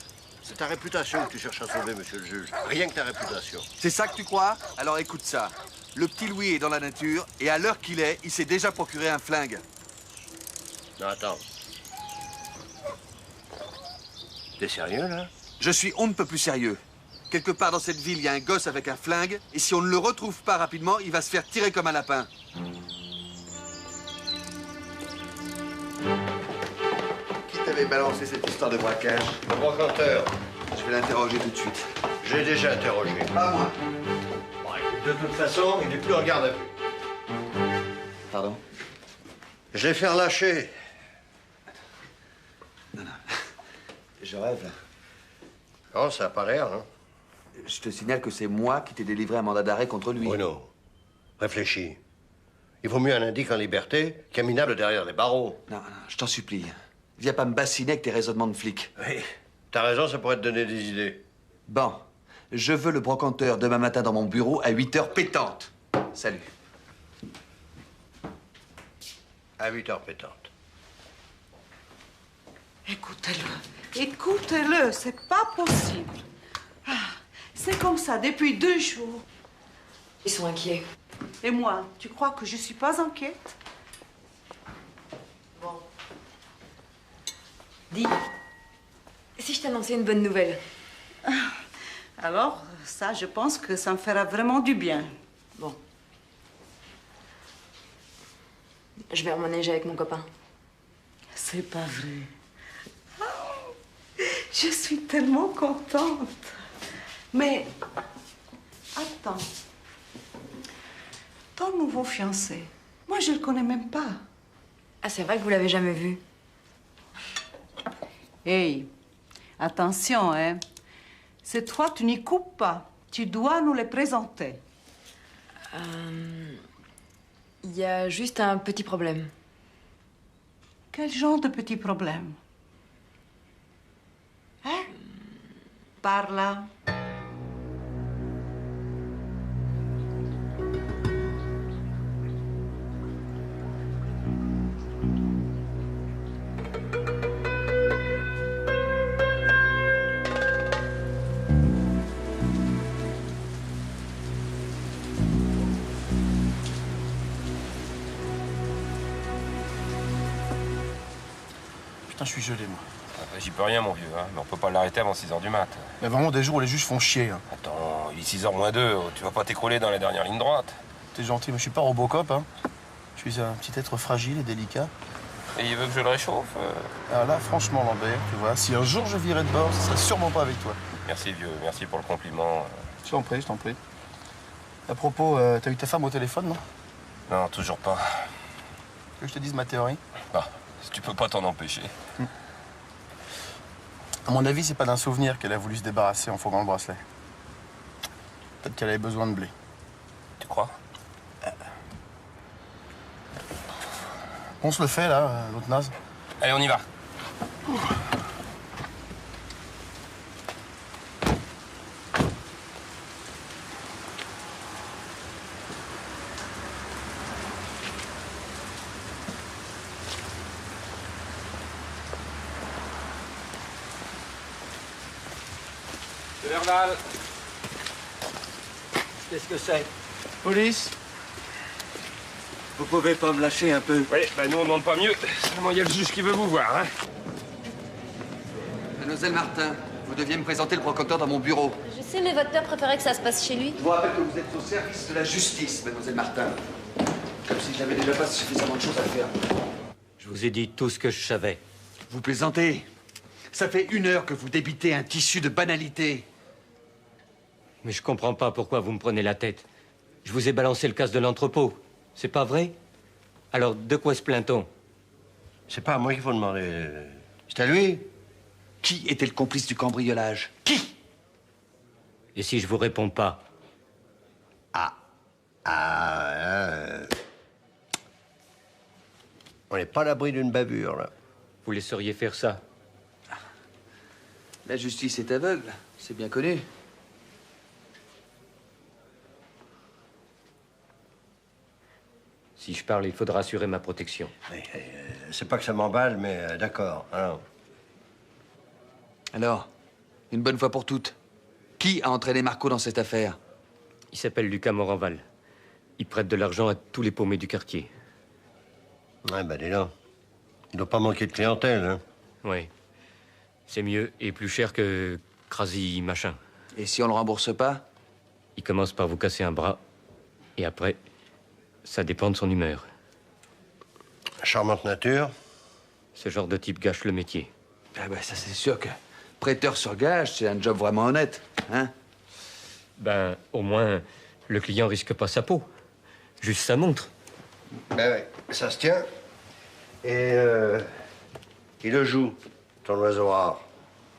C'est ta réputation que tu cherches à sauver, monsieur le juge. Rien que ta réputation. C'est ça que tu crois? Alors écoute ça. Le petit Louis est dans la nature, et à l'heure qu'il est, il s'est déjà procuré un flingue. Non, attends. T'es sérieux, là? Je suis on ne peut plus sérieux. Quelque part dans cette ville, il y a un gosse avec un flingue, et si on ne le retrouve pas rapidement, il va se faire tirer comme un lapin. Qui t'avait balancé cette histoire de braquage? Le brocanteur. Je vais l'interroger tout de suite. Je l'ai déjà interrogé. Pas moi. Bon, écoute, de toute façon, il n'est plus en garde à vue. Pardon? Je l'ai fait relâcher. Je rêve, là. Oh, ça n'a pas l'air, hein? Je te signale que c'est moi qui t'ai délivré un mandat d'arrêt contre lui. Bruno, réfléchis. Il vaut mieux un indique en liberté qu'un minable derrière les barreaux. Non, non, je t'en supplie. Viens pas me bassiner avec tes raisonnements de flic. Oui, t'as raison, ça pourrait te donner des idées. Bon, je veux le brocanteur demain matin dans mon bureau à 8h pétante. Salut. À 8h pétante. Écoutez-le, écoutez-le, c'est pas possible. Ah, c'est comme ça depuis 2 jours. Ils sont inquiets. Et moi, tu crois que je suis pas inquiète? Bon. Dis, si je t'annonçais une bonne nouvelle? Alors, ça, je pense que ça me fera vraiment du bien. Bon. Je vais emménager avec mon copain. C'est pas vrai. Je suis tellement contente. Mais, attends. Ton nouveau fiancé, moi, je le connais même pas. Ah, c'est vrai que vous l'avez jamais vu? Hey, attention, hein. Cette fois, tu n'y coupes pas. Tu dois nous les présenter. Il y a juste un petit problème. Quel genre de petit problème? Hein? Par là. Putain, je suis gelé, moi. J'y peux rien, mon vieux, hein. Mais on peut pas l'arrêter avant 6h du mat. Mais vraiment, des jours où les juges font chier. Hein. Attends, il est 6h moins 2. Tu vas pas t'écrouler dans la dernière ligne droite. T'es gentil, mais je suis pas Robocop, hein. Je suis un petit être fragile et délicat. Et il veut que je le réchauffe Alors là, franchement, Lambert, tu vois, si un jour je virais de bord, ce serait sûrement pas avec toi. Merci, vieux. Merci pour le compliment. Je t'en prie, je t'en prie. À propos, t'as eu ta femme au téléphone, non? Non, toujours pas. Que je te dise ma théorie? Bah, si tu peux pas t'en empêcher. À mon avis, c'est pas d'un souvenir qu'elle a voulu se débarrasser en fourguant le bracelet. Peut-être qu'elle avait besoin de blé. Tu crois? On se le fait, là, l'autre naze. Allez, on y va. Verval. Qu'est-ce que c'est? Police? Vous pouvez pas me lâcher un peu? Oui, bah nous on demande pas mieux. Seulement il y a le juge qui veut vous voir, hein. Mademoiselle Martin, vous deviez me présenter le brocanteur dans mon bureau. Je sais, mais votre père préférait que ça se passe chez lui. Je vous rappelle que vous êtes au service de la justice, mademoiselle Martin. Comme si j'avais déjà pas suffisamment de choses à faire. Je vous ai dit tout ce que je savais. Vous plaisantez? Ça fait 1 heure que vous débitez un tissu de banalité. Mais je comprends pas pourquoi vous me prenez la tête. Je vous ai balancé le casse de l'entrepôt. C'est pas vrai? Alors, de quoi se plaint-on? C'est pas à moi qu'il faut demander. C'est à lui. Qui était le complice du cambriolage? Qui? Et si je vous réponds pas? On n'est pas à l'abri d'une bavure, là. Vous laisseriez faire ça? La justice est aveugle, c'est bien connu. Si je parle, il faudra assurer ma protection. C'est pas que ça m'emballe, mais d'accord. Alors, une bonne fois pour toutes, qui a entraîné Marco dans cette affaire? Il s'appelle Lucas Moranval. Il prête de l'argent à tous les paumés du quartier. Ouais, ben dis donc. Il doit pas manquer de clientèle, hein. Oui. C'est mieux et plus cher que Krasi machin. Et si on le rembourse pas? Il commence par vous casser un bras. Et après, ça dépend de son humeur. Charmante nature. Ce genre de type gâche le métier. Ah ben ça c'est sûr que prêteur sur gage, c'est un job vraiment honnête, hein? Ben, au moins, le client risque pas sa peau. Juste sa montre. Ben oui, ça se tient. Et il le joue, ton oiseau rare.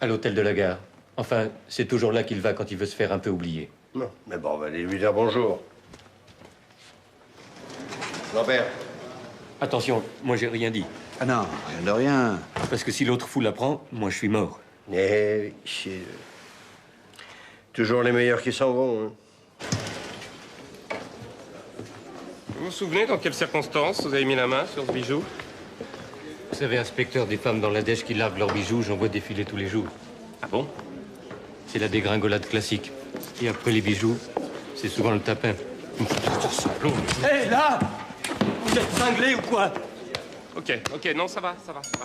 À l'hôtel de la gare. Enfin, c'est toujours là qu'il va quand il veut se faire un peu oublier. Non, mais bon, on va aller lui dire bonjour. Lambert. Attention, moi j'ai rien dit. Ah non, rien de rien. Parce que si l'autre fou la prend, moi je suis mort. Eh, c'est toujours les meilleurs qui s'en vont, hein. Vous vous souvenez dans quelles circonstances vous avez mis la main sur ce bijou? Vous savez, inspecteur, des femmes dans la dèche qui lavent leurs bijoux, j'en vois défiler tous les jours. Ah bon? C'est la dégringolade classique. Et après les bijoux, c'est souvent le tapin. Hé, là! Vous êtes cinglé ou quoi? Ok, non, ça va,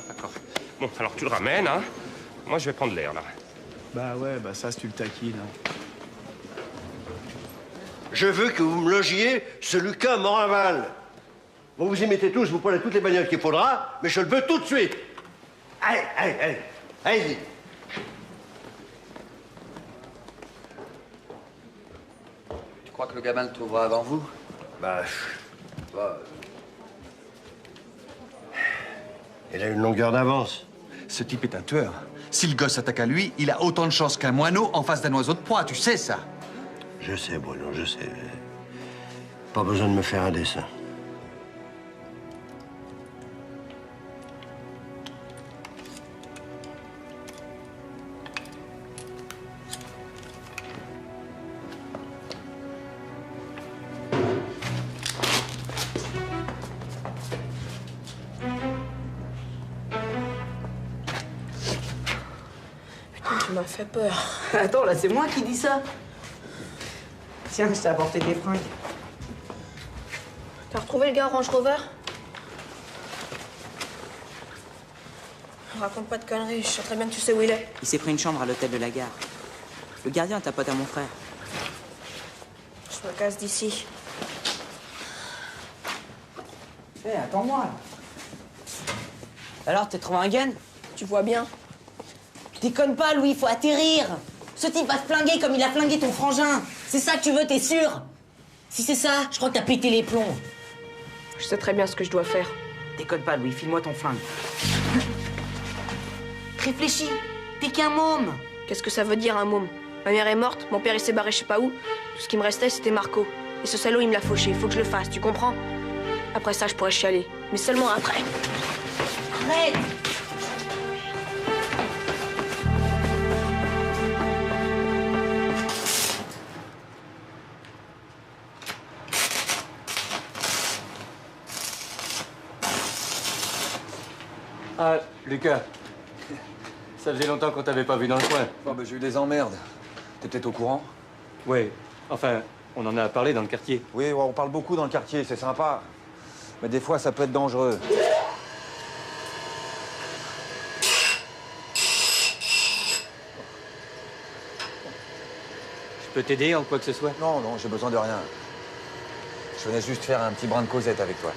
d'accord. Bon, alors tu le ramènes, hein? Moi, je vais prendre l'air, là. Bah ouais, bah ça, c'est tu le taquines. Hein. Je veux que vous me logiez ce Lucas Moranval. Vous vous y mettez tous, vous prenez toutes les bagnoles qu'il faudra, mais je le veux tout de suite. Allez-y. Tu crois que le gamin le trouvera avant vous? Bah, il a une longueur d'avance. Ce type est un tueur. Si le gosse attaque à lui, il a autant de chances qu'un moineau en face d'un oiseau de proie, tu sais ça? Je sais, Bruno, je sais. Pas besoin de me faire un dessin. Tu m'as fait peur. Attends, là, c'est moi qui dis ça. Tiens, je t'ai apporté des fringues. T'as retrouvé le gars Range Rover? Raconte pas de conneries, je sais très bien que tu sais où il est. Il s'est pris une chambre à l'hôtel de la gare. Le gardien tapote à mon frère. Je me casse d'ici. Hé, attends-moi. Alors, t'as trouvé un gun? Tu vois bien. Déconne pas, Louis, faut atterrir. Ce type va se flinguer comme il a flingué ton frangin. C'est ça que tu veux, t'es sûr? Si c'est ça, je crois que t'as pété les plombs. Je sais très bien ce que je dois faire. Déconne pas, Louis, file-moi ton flingue. Réfléchis, t'es qu'un môme. Qu'est-ce que ça veut dire, un môme? Ma mère est morte, mon père il s'est barré je sais pas où. Tout ce qui me restait, c'était Marco. Et ce salaud, il me l'a fauché. Faut que je le fasse, tu comprends? Après ça, je pourrais chialer. Mais seulement après. Arrête! Ah, Lucas. Ça faisait longtemps qu'on t'avait pas vu dans le coin. Bon, bah, j'ai eu des emmerdes. T'es peut-être au courant? Oui. Enfin, on en a parlé dans le quartier. Oui, on parle beaucoup dans le quartier, c'est sympa. Mais des fois, ça peut être dangereux. Je peux t'aider en quoi que ce soit? Non, non, j'ai besoin de rien. Je venais juste faire un petit brin de causette avec toi.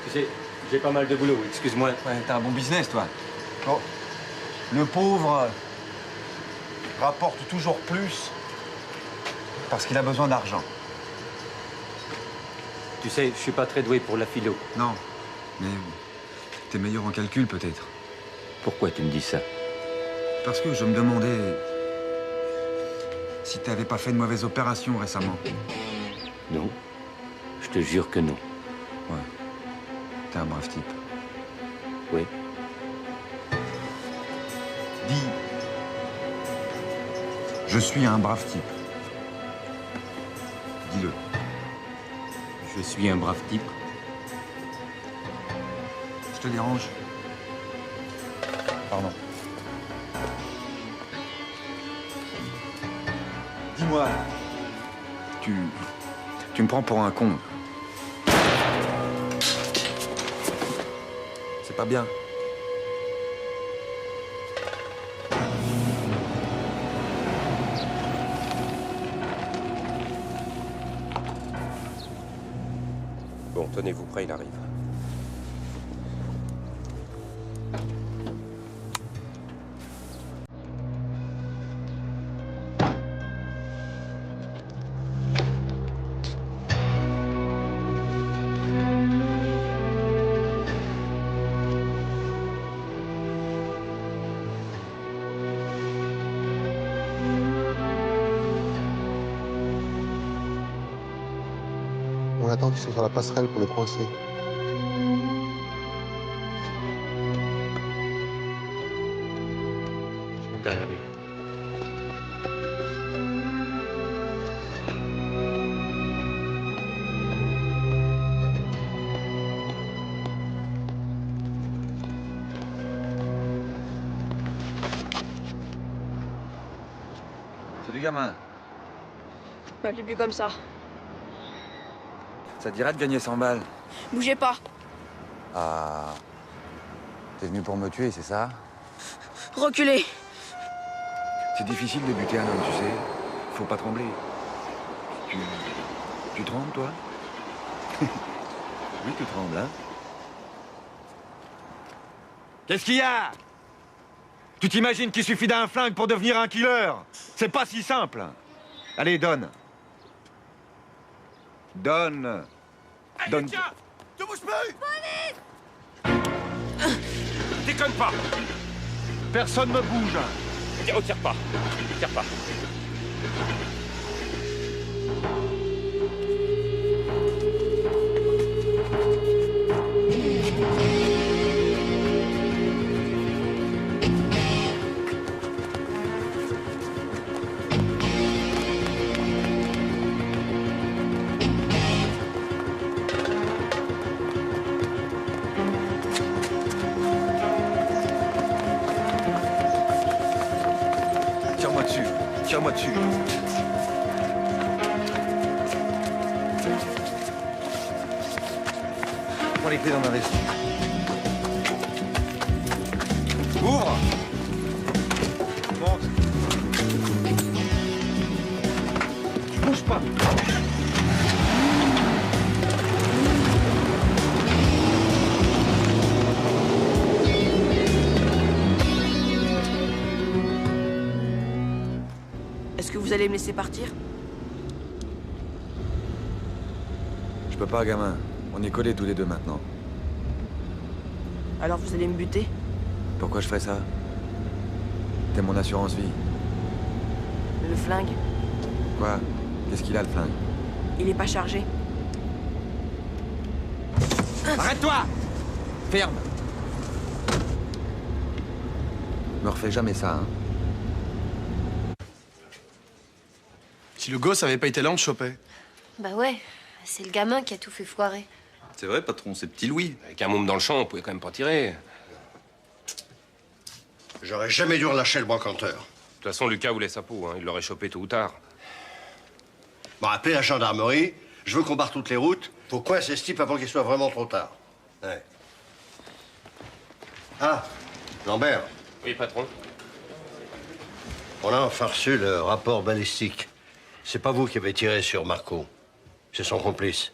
Tu sais, j'ai pas mal de boulot, excuse-moi. Ouais, t'as un bon business, toi. Oh. Le pauvre rapporte toujours plus parce qu'il a besoin d'argent. Tu sais, je suis pas très doué pour la philo. Non, mais t'es meilleur en calcul, peut-être. Pourquoi tu me dis ça? Parce que je me demandais si t'avais pas fait de mauvaise opération récemment. Non, je te jure que non. Ouais, t'es un brave type. Oui. Dis, je suis un brave type. Dis-le. Je suis un brave type. Je te dérange? Pardon. Dis-moi, tu me prends pour un con. C'est pas bien. Bon, tenez-vous prêts, il arrive. On attend qu'ils soient sur la passerelle pour le coincer. Derrière lui. C'est du gamin. M'appelez plus comme ça. Ça te dirait de gagner 100 balles? Bougez pas. Ah. T'es venu pour me tuer, c'est ça? Reculez. C'est difficile de buter un homme, tu sais. Faut pas trembler. Tu trembles, toi? Oui, tu trembles, hein? Qu'est-ce qu'il y a? Tu t'imagines qu'il suffit d'un flingue pour devenir un killer? C'est pas si simple. Allez, donne. Donne. Donne. Tiens, te bouge plus! Déconne pas! Personne me bouge. Oh, tire pas. Tire pas. Tire-moi dessus. Tire-moi dessus. Prends les clés dans ma veste. Ouvre! Monte. Bouge pas. Vous allez me laisser partir? Je peux pas, gamin. On est collés tous les deux maintenant. Alors vous allez me buter? Pourquoi je ferais ça? T'es mon assurance vie. Le flingue? Quoi? Qu'est-ce qu'il a, le flingue? Il est pas chargé. Arrête-toi! Ferme! Me refais jamais ça, hein? Si le gosse avait pas été là, on le chopait. Bah ouais, c'est le gamin qui a tout fait foirer. C'est vrai, patron, c'est petit Louis. Avec un môme dans le champ, on pouvait quand même pas tirer. J'aurais jamais dû relâcher le brocanteur. De toute façon, Lucas voulait sa peau, hein. Il l'aurait chopé tôt ou tard. Bon, appelez la gendarmerie. Je veux qu'on barre toutes les routes. Faut coincer ce type avant qu'il soit vraiment trop tard. Ouais. Ah, Lambert. Oui, patron. On a enfin reçu le rapport balistique. C'est pas vous qui avez tiré sur Marco. C'est son complice.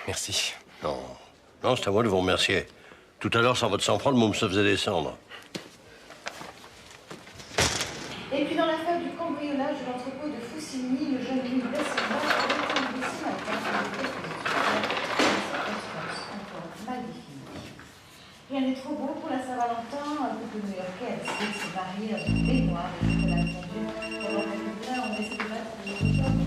Merci. Non. Non, c'est à moi de vous remercier. Tout à l'heure, sans votre sang-froid, le môme se faisait descendre. Et puis dans l'affaire du cambriolage de l'entrepôt de Fousigny, le jeune Louis da Silva a été retrouvé ce matin mal défini. Rien n'est trop beau pour la Saint-Valentin. Un couple new-yorkais a décidé de se marier dans une baignoire et de la fondue. Pendant quelques heures, on essaie de battre les hommes.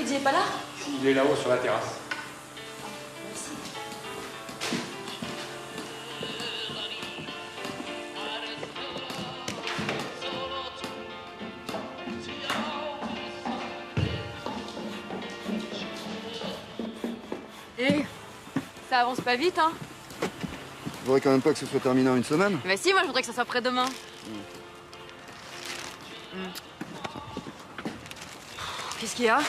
Il est pas là? Il est là-haut sur la terrasse. Merci. Hé, ça avance pas vite, hein? Je voudrais quand même pas que ce soit terminé en une semaine. Mais si, moi je voudrais que ça soit prêt demain. Qu'est-ce qu'il y a?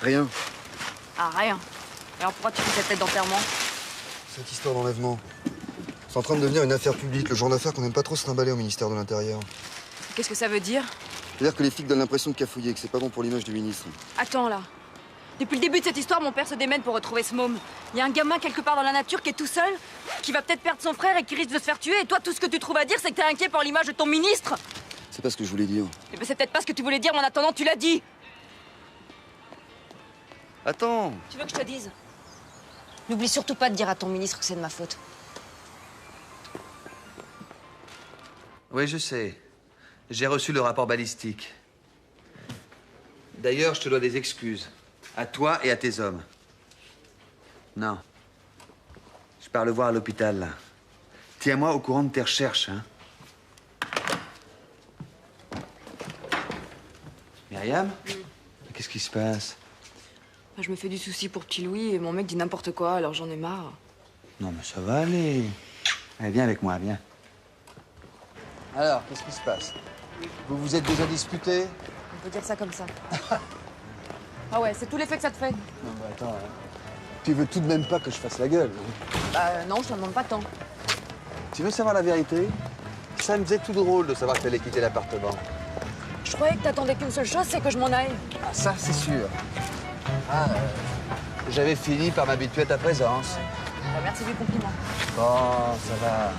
Rien. Ah, rien. Alors pourquoi tu fais cette tête d'enterrement? Cette histoire d'enlèvement, c'est en train de devenir une affaire publique, le genre d'affaire qu'on n'aime pas trop se trimballer au ministère de l'Intérieur. Qu'est-ce que ça veut dire? C'est-à-dire que les flics donnent l'impression de cafouiller, que c'est pas bon pour l'image du ministre. Attends, là. Depuis le début de cette histoire, mon père se démène pour retrouver ce môme. Il y a un gamin quelque part dans la nature qui est tout seul, qui va peut-être perdre son frère et qui risque de se faire tuer. Et toi, tout ce que tu trouves à dire, c'est que t'es inquiet pour l'image de ton ministre. C'est pas ce que je voulais dire. Eh ben, c'est peut-être pas ce que tu voulais dire, mais en attendant, tu l'as dit. Attends. Tu veux que je te dise? N'oublie surtout pas de dire à ton ministre que c'est de ma faute. Oui, je sais. J'ai reçu le rapport balistique. D'ailleurs, je te dois des excuses. À toi et à tes hommes. Non. Je pars le voir à l'hôpital, là. Tiens-moi au courant de tes recherches, hein. Myriam? Qu'est-ce qui se passe? Je me fais du souci pour petit Louis et mon mec dit n'importe quoi, alors j'en ai marre. Non, mais ça va aller. Allez, viens avec moi, viens. Alors, qu'est-ce qui se passe? Vous vous êtes déjà disputés? On peut dire ça comme ça. Ah ouais, c'est tout l'effet que ça te fait. Non, bah attends, hein. Tu veux tout de même pas que je fasse la gueule, hein? Bah non, je t'en demande pas tant. Tu veux savoir la vérité? Ça me faisait tout drôle de savoir que t'allais quitter l'appartement. Je croyais que t'attendais qu'une seule chose, c'est que je m'en aille. Ah, ça, c'est sûr. Ah, j'avais fini par m'habituer à ta présence. Bah, merci du compliment. Bon, ça va.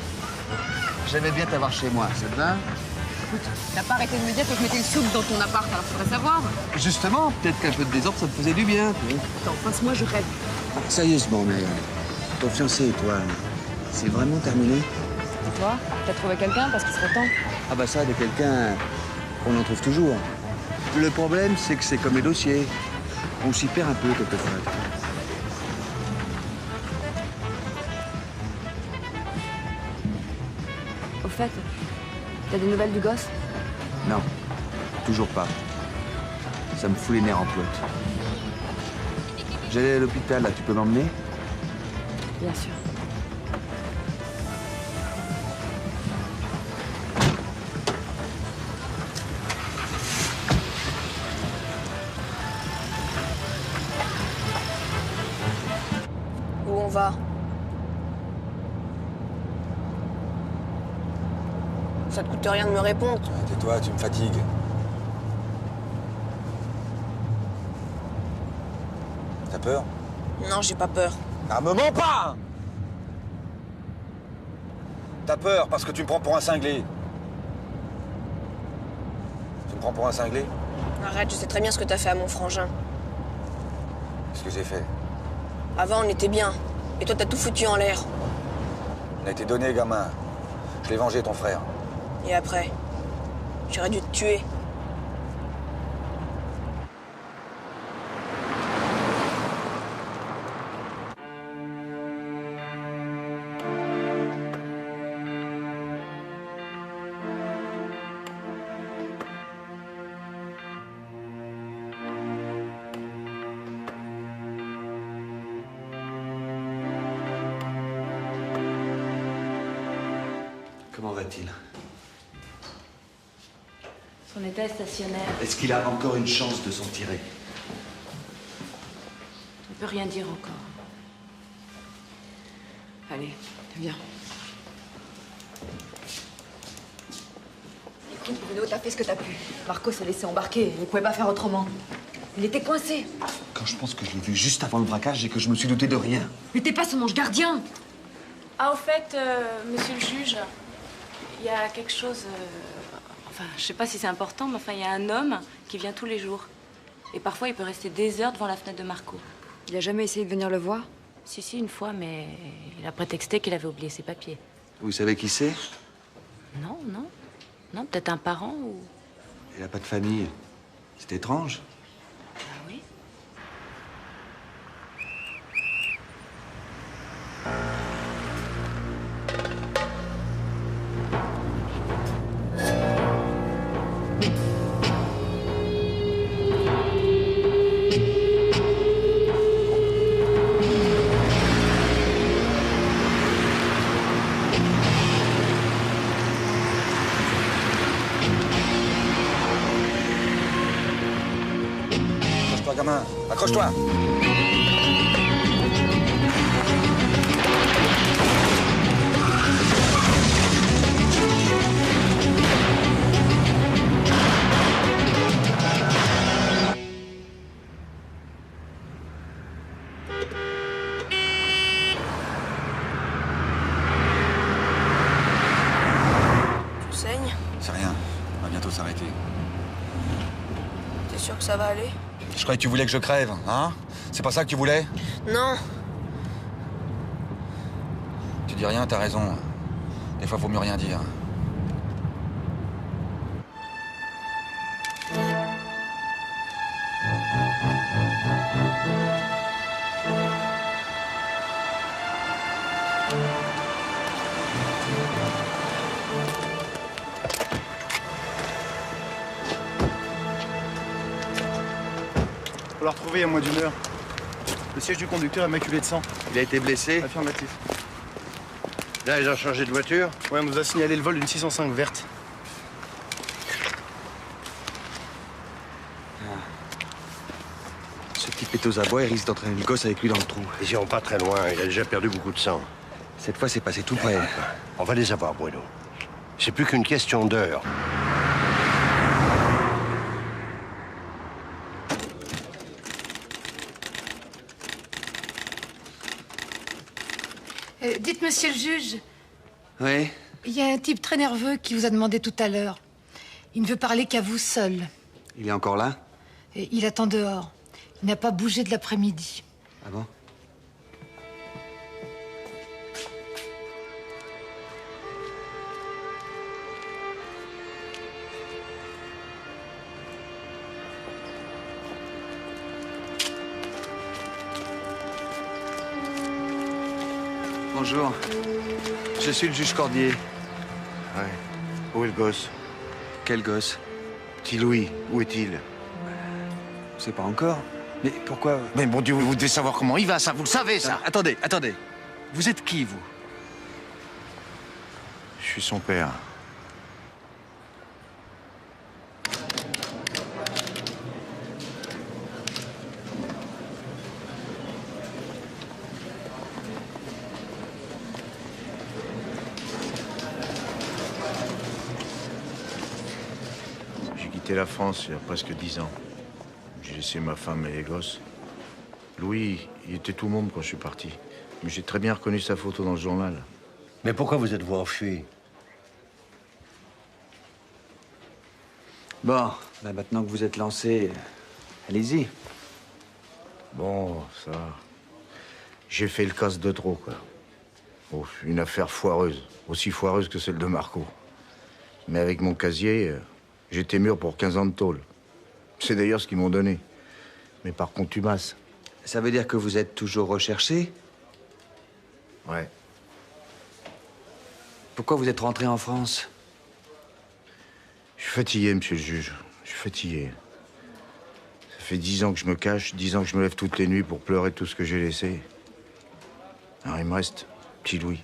J'aimais bien t'avoir chez moi, c'est bien? Écoute, t'as pas arrêté de me dire que je mettais le soupe dans ton appart, alors faudrait savoir. Justement, peut-être qu'un peu de désordre, ça te faisait du bien, tu vois. Attends, face-moi, je rêve. Sérieusement, mais ton fiancé et toi, c'est vraiment terminé? Et toi, t'as trouvé quelqu'un parce qu'il serait temps? Ah bah ça, de quelqu'un, on en trouve toujours. Le problème, c'est que c'est comme les dossiers. On s'y perd un peu quelquefois. Au fait, t'as des nouvelles du gosse? Non, toujours pas. Ça me fout les nerfs en pelote. J'allais à l'hôpital, là, tu peux m'emmener? Bien sûr. Où on va? Ça te coûte rien de me répondre. Tais-toi, tu me fatigues. T'as peur? Non, j'ai pas peur. Ah, me mens pas! T'as peur parce que tu me prends pour un cinglé. Tu me prends pour un cinglé? Arrête, je sais très bien ce que t'as fait à mon frangin. Qu'est-ce que j'ai fait? Avant, on était bien. Et toi, t'as tout foutu en l'air. On a été donné, gamin. Je l'ai vengé, ton frère. Et après, j'aurais dû te tuer. Comment va-t-il? Son état est stationnaire. Est-ce qu'il a encore une chance de s'en tirer? On ne peut rien dire encore. Allez, viens. Écoute, Bruno, t'as fait ce que t'as pu. Marco s'est laissé embarquer. Il pouvait pas faire autrement. Il était coincé. Quand je pense que je l'ai vu juste avant le braquage et que je me suis douté de rien. Mais t'es pas son ange gardien. Ah, au fait, monsieur le juge, il y a quelque chose... Enfin, je sais pas si c'est important, mais enfin, il y a un homme qui vient tous les jours. Et parfois, il peut rester des heures devant la fenêtre de Marco. Il a jamais essayé de venir le voir? Si, une fois, mais il a prétexté qu'il avait oublié ses papiers. Vous savez qui c'est? Non, peut-être un parent ou... Il n'a pas de famille. C'est étrange. Ah oui? Accroche-toi, gamin. Accroche-toi. Tu saignes? C'est rien. On va bientôt s'arrêter. T'es sûr que ça va aller? Je croyais que tu voulais que je crève, hein? C'est pas ça que tu voulais? Non. Tu dis rien, t'as raison. Des fois, faut mieux rien dire. Faut la retrouver il y a moins d'une heure. Le siège du conducteur est maculé de sang. Il a été blessé? Affirmatif. Là, ils ont changé de voiture? Ouais, on nous a signalé le vol d'une 605 verte. Ce type est aux abois et risque d'entraîner le gosse avec lui dans le trou. Ils iront pas très loin, il a déjà perdu beaucoup de sang. Cette fois, c'est passé tout près. On va les avoir, Bruno. C'est plus qu'une question d'heure. Dites, monsieur le juge, Oui? il y a un type très nerveux qui vous a demandé tout à l'heure. Il ne veut parler qu'à vous seul. Il est encore là? Et il attend dehors. Il n'a pas bougé de l'après-midi. Ah bon? Bonjour. Je suis le juge Cordier. Ouais. Où est le gosse? Quel gosse? Petit Louis, où est-il? Je sais pas encore. Mais pourquoi? Mais bon Dieu, vous devez savoir comment il va, ça, vous le savez, ça. Attendez. Vous êtes qui, vous? Je suis son père. J'ai quitté la France il y a presque 10 ans. J'ai laissé ma femme et les gosses. Louis, il était tout monde quand je suis parti. Mais j'ai très bien reconnu sa photo dans le journal. Mais pourquoi vous êtes-vous enfui? Bon, là, maintenant que vous êtes lancé, allez-y. Bon, ça... J'ai fait le casse de trop, quoi. Oh, une affaire foireuse. Aussi foireuse que celle de Marco. Mais avec mon casier, j'étais mûr pour 15 ans de tôle. C'est d'ailleurs ce qu'ils m'ont donné. Mais par contumace. Ça veut dire que vous êtes toujours recherché? Ouais. Pourquoi vous êtes rentré en France? Je suis fatigué, monsieur le juge. Je suis fatigué. Ça fait 10 ans que je me cache, 10 ans que je me lève toutes les nuits pour pleurer tout ce que j'ai laissé. Alors il me reste petit Louis.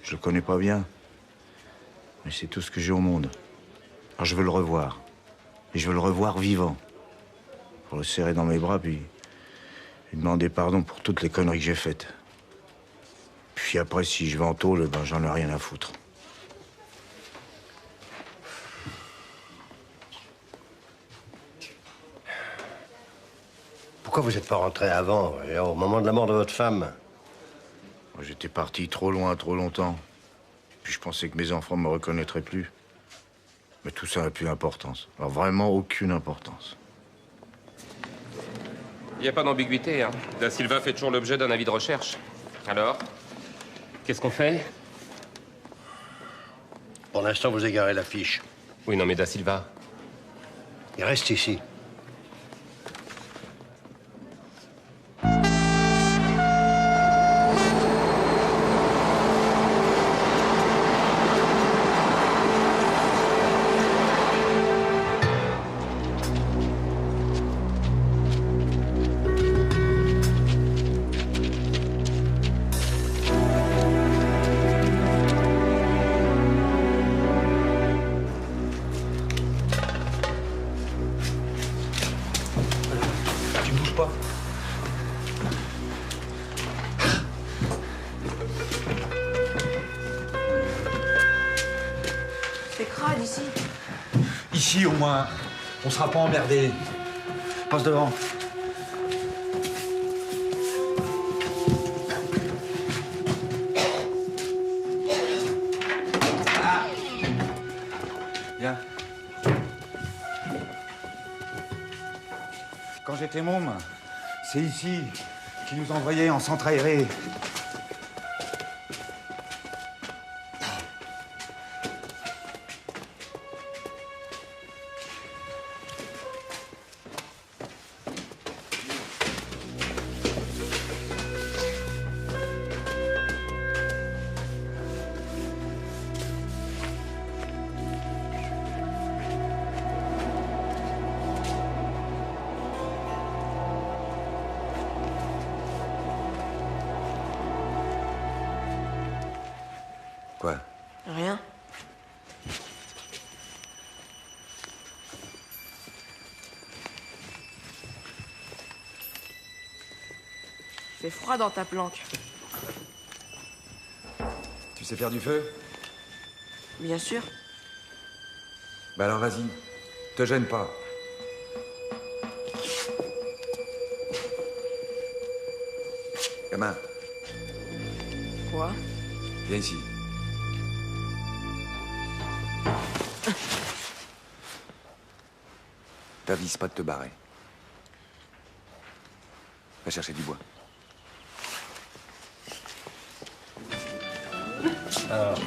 Je le connais pas bien. Mais c'est tout ce que j'ai au monde. Alors je veux le revoir. Et je veux le revoir vivant. Pour le serrer dans mes bras, puis lui demander pardon pour toutes les conneries que j'ai faites. Puis après, si je vais en tôle, ben j'en ai rien à foutre. Pourquoi vous n'êtes pas rentré avant, au moment de la mort de votre femme? J'étais parti trop loin, trop longtemps. Puis je pensais que mes enfants me reconnaîtraient plus. Mais tout ça n'a plus d'importance. Alors vraiment aucune importance. Il n'y a pas d'ambiguïté, hein. Da Silva fait toujours l'objet d'un avis de recherche. Alors, qu'est-ce qu'on fait? Pour l'instant, vous égarez la fiche. Oui, non, mais Da Silva... Il reste ici. C'est crade ici. Ici, au moins, on sera pas emmerdé. Passe devant. Ah. Viens. Quand j'étais môme, c'est ici qu'ils nous envoyaient en centre aéré. Quoi? Rien. Il fait froid dans ta planque. Tu sais faire du feu? Bien sûr. Bah alors vas-y, te gêne pas. Gamin, Quoi? viens ici. T'avises pas de te barrer. Va chercher du bois. Alors.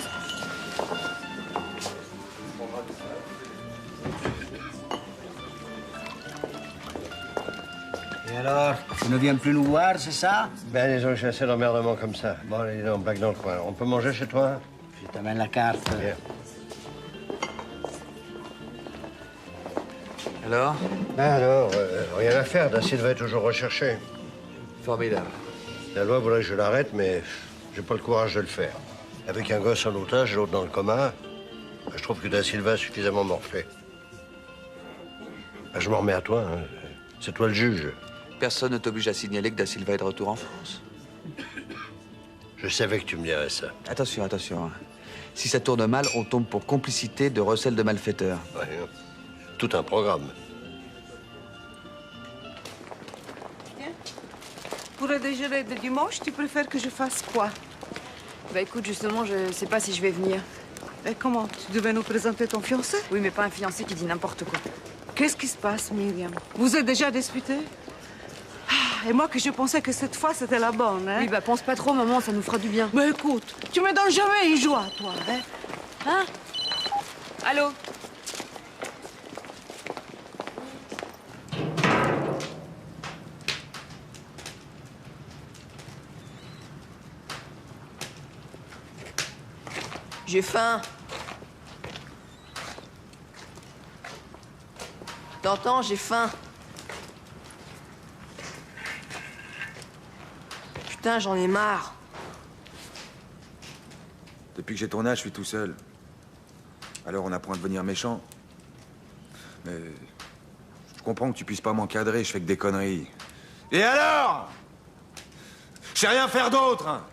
Et Et alors, tu ne viens plus nous voir, c'est ça? Ben, disons que j'ai assez d'emmerdement comme ça. Bon, allez, on blague dans le coin. On peut manger chez toi? Je t'amène la carte. Bien. Alors? Ben alors, rien à faire. Da Silva est toujours recherché. Formidable. La loi voudrait que je l'arrête, mais j'ai pas le courage de le faire. Avec un gosse en otage, l'autre dans le coma, je trouve que Da Silva a suffisamment morflé. Ben, je m'en remets à toi, hein. C'est toi le juge. Personne ne t'oblige à signaler que Da Silva est de retour en France. Je savais que tu me dirais ça. Attention, attention. Si ça tourne mal, on tombe pour complicité de recel de malfaiteurs. Ouais, tout un programme. Pour le déjeuner de dimanche, tu préfères que je fasse quoi? Bah écoute, justement, je sais pas si je vais venir. Et comment? Tu devais nous présenter ton fiancé? Oui, mais pas un fiancé qui dit n'importe quoi. Qu'est-ce qui se passe, Myriam? Vous êtes déjà disputés? Et moi que je pensais que cette fois c'était la bonne, hein? Oui, bah pense pas trop, maman, ça nous fera du bien. Mais écoute, tu me donnes jamais une joie, toi, hein? Hein? Allô? J'ai faim. T'entends, j'ai faim. Putain, j'en ai marre. Depuis que j'ai ton âge, je suis tout seul. Alors on apprend à devenir méchant. Mais je comprends que tu puisses pas m'encadrer, je fais que des conneries. Et alors? Je sais rien faire d'autre, hein.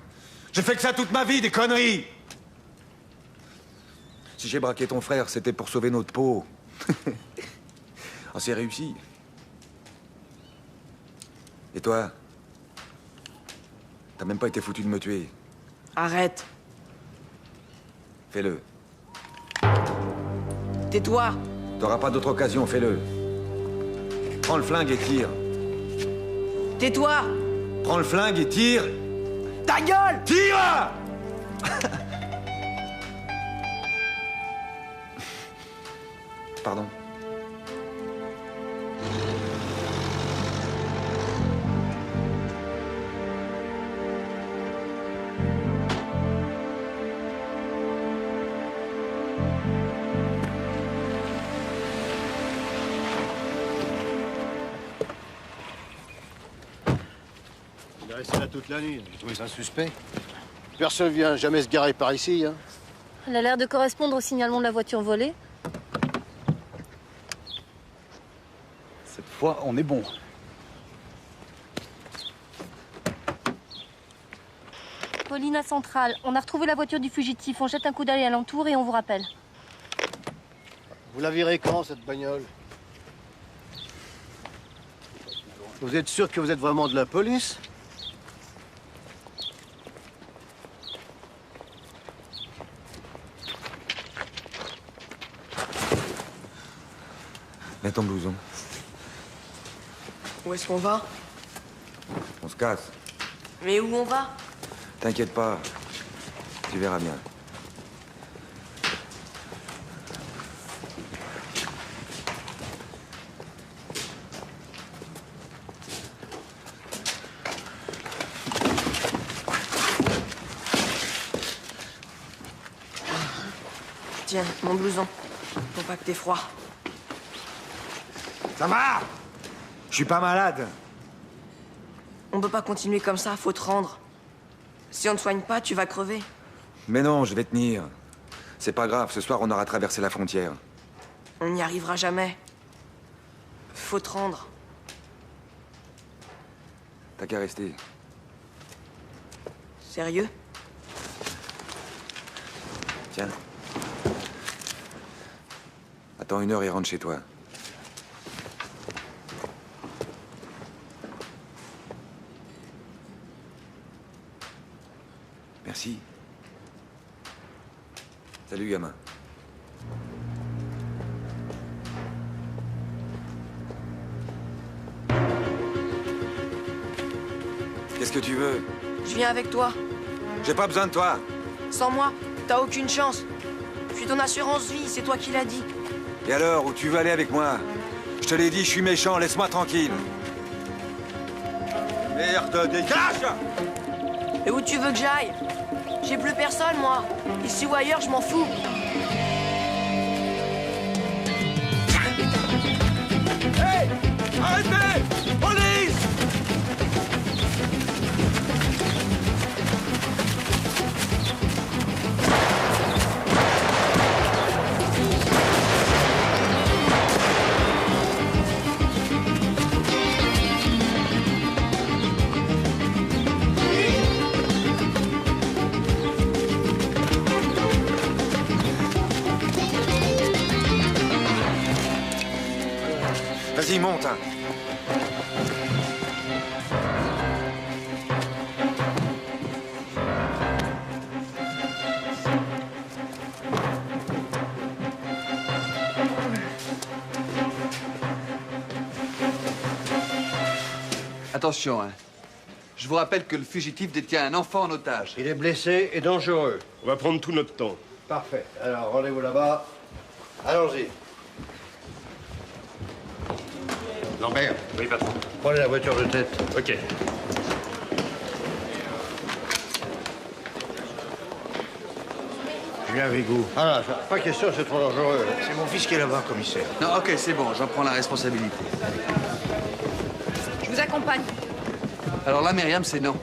J'ai fait que ça toute ma vie, des conneries. Si j'ai braqué ton frère, c'était pour sauver notre peau. Oh, c'est réussi. Et toi? T'as même pas été foutu de me tuer. Arrête. Fais-le. Tais-toi. T'auras pas d'autre occasion, fais-le. Prends le flingue et tire. Tais-toi. Prends le flingue et tire. Ta gueule. Tire. Pardon. Il est resté là toute la nuit. J'ai trouvé ça suspect. Personne vient jamais se garer par ici, hein. Elle a l'air de correspondre au signalement de la voiture volée. Cette fois, on est bon. Paulina Centrale, on a retrouvé la voiture du fugitif. On jette un coup d'œil alentour et on vous rappelle. Vous la virez quand, cette bagnole? Vous êtes sûr que vous êtes vraiment de la police? Mets ton blouson. Où est-ce qu'on va? On se casse. Mais où on va? T'inquiète pas. Tu verras bien. Tiens, mon blouson. Pour pas que t'aies froid. Ça va? Je suis pas malade. On peut pas continuer comme ça, faut te rendre. Si on ne soigne pas, tu vas crever. Mais non, je vais tenir. C'est pas grave, ce soir on aura traversé la frontière. On n'y arrivera jamais. Faut te rendre. T'as qu'à rester. Sérieux? Tiens. Attends 1 heure et rentre chez toi. Merci. Salut, gamin. Qu'est-ce que tu veux? Je viens avec toi. J'ai pas besoin de toi. Sans moi, t'as aucune chance. Je suis ton assurance vie, c'est toi qui l'as dit. Et alors, où tu veux aller avec moi? Je te l'ai dit, je suis méchant, laisse-moi tranquille. Merde, dégage! Et où tu veux que j'aille? J'ai plus personne, moi. Ici ou ailleurs, je m'en fous. Hey! Arrêtez! Police! Vas-y, monte. Hein. Attention, hein. Je vous rappelle que le fugitif détient un enfant en otage. Il est blessé et dangereux. On va prendre tout notre temps. Parfait. Alors, rendez-vous là-bas. Allons-y. Lambert. Oui, patron. Prenez la voiture de tête. Ok. Je viens avec vous. Ah là, pas question, c'est trop dangereux. C'est mon fils qui est là-bas, commissaire. Non, ok, c'est bon, j'en prends la responsabilité. Je vous accompagne. Alors là, Myriam, c'est non.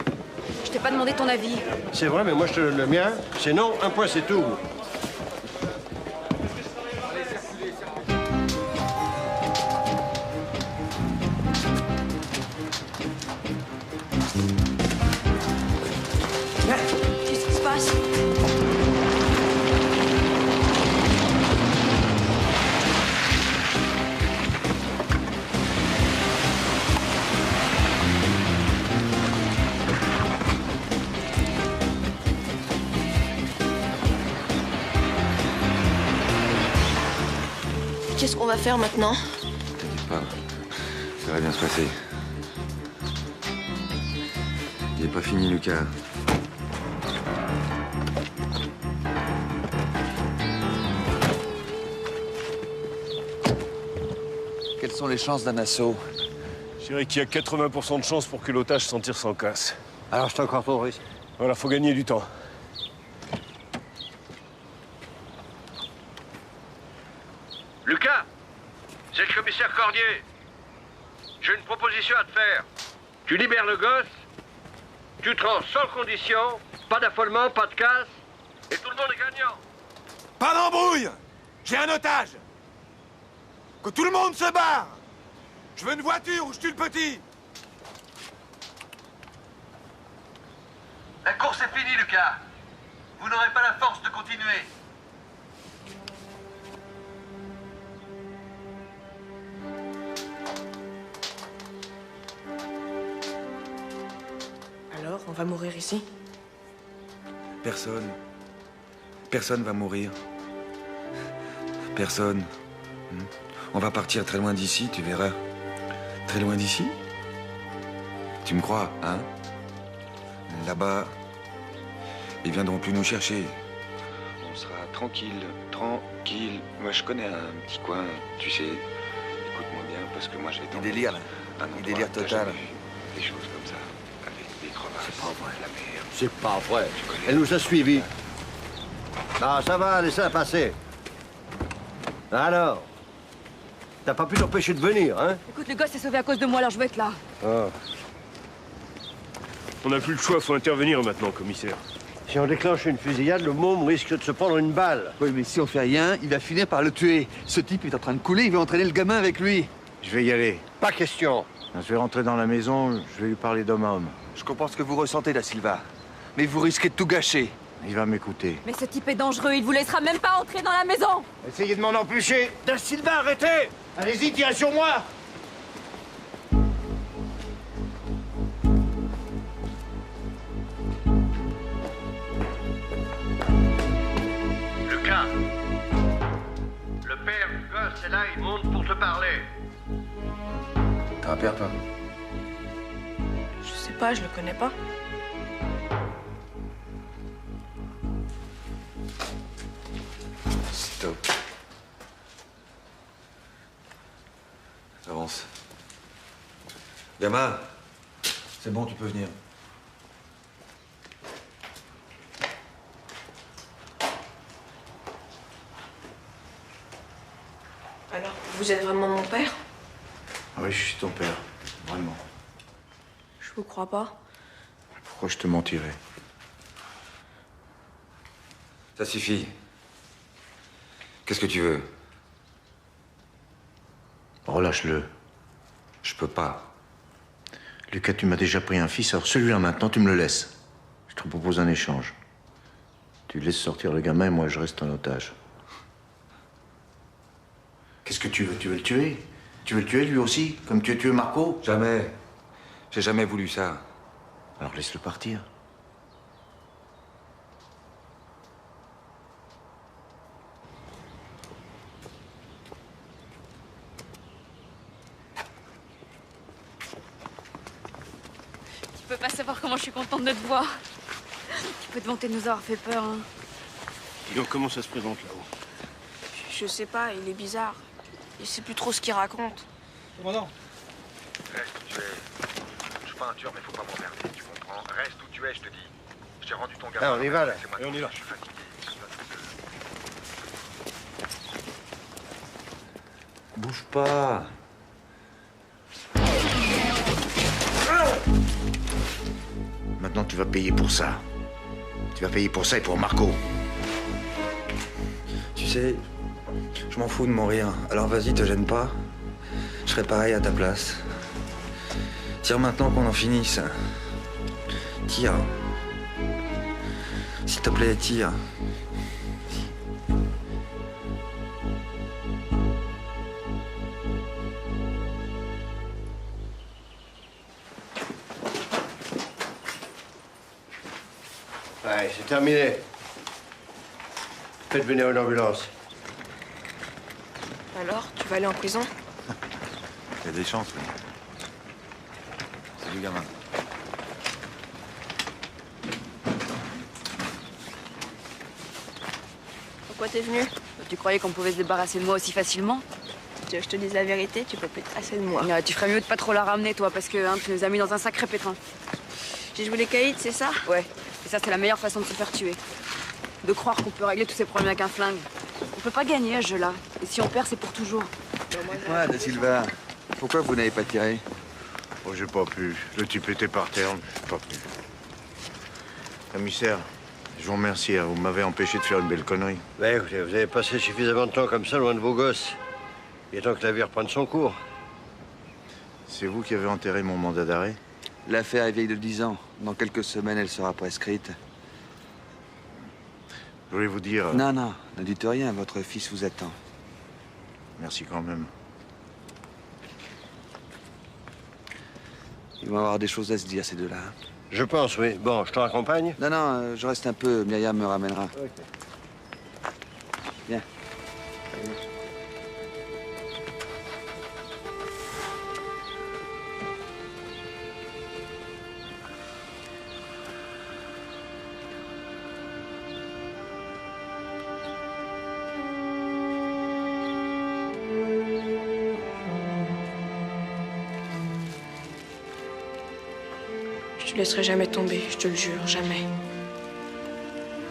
Je t'ai pas demandé ton avis. C'est vrai, mais moi, je te donne le mien. C'est non, un point, c'est tout. Qu'est-ce qui se passe? Qu'est-ce qu'on va faire maintenant? T'inquiète pas, ça va bien se passer. Il n'est pas fini, Lucas. Quelles sont les chances d'un assaut? Je dirais qu'il y a 80% de chances pour que l'otage s'en tire sans casse. Alors, c'est encore trop risque. Voilà, faut gagner du temps. Lucas, c'est le commissaire Cordier. J'ai une proposition à te faire. Tu libères le gosse, tu te rends sans condition, pas d'affolement, pas de casse, et tout le monde est gagnant. Pas d'embrouille! J'ai un otage! Que tout le monde se barre! Je veux une voiture où je tue le petit! La course est finie, Lucas. Vous n'aurez pas la force de continuer. Alors, on va mourir ici? Personne. Personne va mourir. Personne. On va partir très loin d'ici, tu verras. Très loin d'ici? Tu me crois, hein? Là-bas, ils viendront plus nous chercher. On sera tranquille, tranquille. Moi, je connais un petit coin, tu sais. Écoute-moi bien, parce que moi, j'ai Il délire, là. Il délire total. Des choses comme ça, avec des crevasses. C'est pas vrai. La mer. C'est pas vrai. Elle nous a suivis. Ah, ça va, laissez-la passer. Alors, t'as pas pu t'empêcher de venir, hein? Écoute, le gosse s'est sauvé à cause de moi, alors je vais être là. Ah. On n'a plus le choix, faut intervenir maintenant, commissaire. Si on déclenche une fusillade, le môme risque de se prendre une balle. Oui, mais si on fait rien, il va finir par le tuer. Ce type est en train de couler, il veut entraîner le gamin avec lui. Je vais y aller. Pas question. Je vais rentrer dans la maison, je vais lui parler d'homme à homme. Je comprends ce que vous ressentez, Da Silva. Mais vous risquez de tout gâcher. Il va m'écouter. Mais ce type est dangereux, il vous laissera même pas entrer dans la maison. Essayez de m'en empêcher. Da Silva, arrêtez! Allez-y, tirez sur moi! Lucas, le père du gosse est là, il monte pour te parler. T'as un père, toi? Je sais pas, je le connais pas. Stop. Avance. Gamin, C'est bon, tu peux venir. Alors, vous êtes vraiment mon père? Ah oui, je suis ton père. Vraiment. Je vous crois pas. Pourquoi je te mentirais? Ça suffit. Qu'est-ce que tu veux? Relâche-le. Je peux pas. Lucas, tu m'as déjà pris un fils, alors celui-là maintenant, tu me le laisses. Je te propose un échange. Tu laisses sortir le gamin et moi, je reste en otage. Qu'est-ce que tu veux? Tu veux le tuer? Tu veux le tuer lui aussi, comme tu as tué Marco? Jamais. J'ai jamais voulu ça. Alors laisse-le partir. Tu peux pas savoir comment je suis contente de te voir. Tu peux te vanter de nous avoir fait peur, hein. Et donc, comment ça se présente là-haut? Je sais pas, il est bizarre. Il sait plus trop ce qu'il raconte. Commandant. Reste où tu es. Je suis pas un tueur, mais faut pas m'emmerder, tu comprends? Reste où tu es, je te dis. Je t'ai rendu ton gamin. Ah, on y va, là. C'est moi. Et on y va. Je suis fatigué. Bouge pas. Maintenant, tu vas payer pour ça. Tu vas payer pour ça et pour Marco. Tu sais, je m'en fous de mourir. Alors vas-y, te gêne pas. Je serai pareil à ta place. Tire maintenant qu'on en finisse. Tire. S'il te plaît, tire. Ouais, c'est terminé. Faites venir une ambulance. Alors, tu vas aller en prison? Il y a des chances, oui. C'est du gamin. Pourquoi t'es venu? Tu croyais qu'on pouvait se débarrasser de moi aussi facilement? Tu veux que je te dise la vérité, tu peux pas être assez de moi. Ouais, tu ferais mieux de pas trop la ramener, toi, parce que hein, tu nous as mis dans un sacré pétrin. J'ai joué les caïds, c'est ça? Ouais. Et ça, c'est la meilleure façon de se faire tuer. De croire qu'on peut régler tous ces problèmes avec un flingue. On peut pas gagner à ce jeu-là. Et si on perd, c'est pour toujours. Ouais, Da Silva. Pourquoi vous n'avez pas tiré? Oh, j'ai pas pu. Le type était par terre, j'ai pas pu. Commissaire, je vous remercie, hein. Vous m'avez empêché de faire une belle connerie. Ben, écoutez, vous avez passé suffisamment de temps comme ça loin de vos gosses. Il est temps que la vie reprenne son cours. C'est vous qui avez enterré mon mandat d'arrêt? L'affaire est vieille de 10 ans. Dans quelques semaines, elle sera prescrite. Je voulais vous dire... Non, non, ne dites rien. Votre fils vous attend. Merci quand même. Ils vont avoir des choses à se dire, ces deux-là. Hein. Je pense, oui. Bon, je te raccompagne? Non, non, je reste un peu. Myriam me ramènera. Ok. Viens. Je te laisserai jamais tomber, je te le jure, jamais.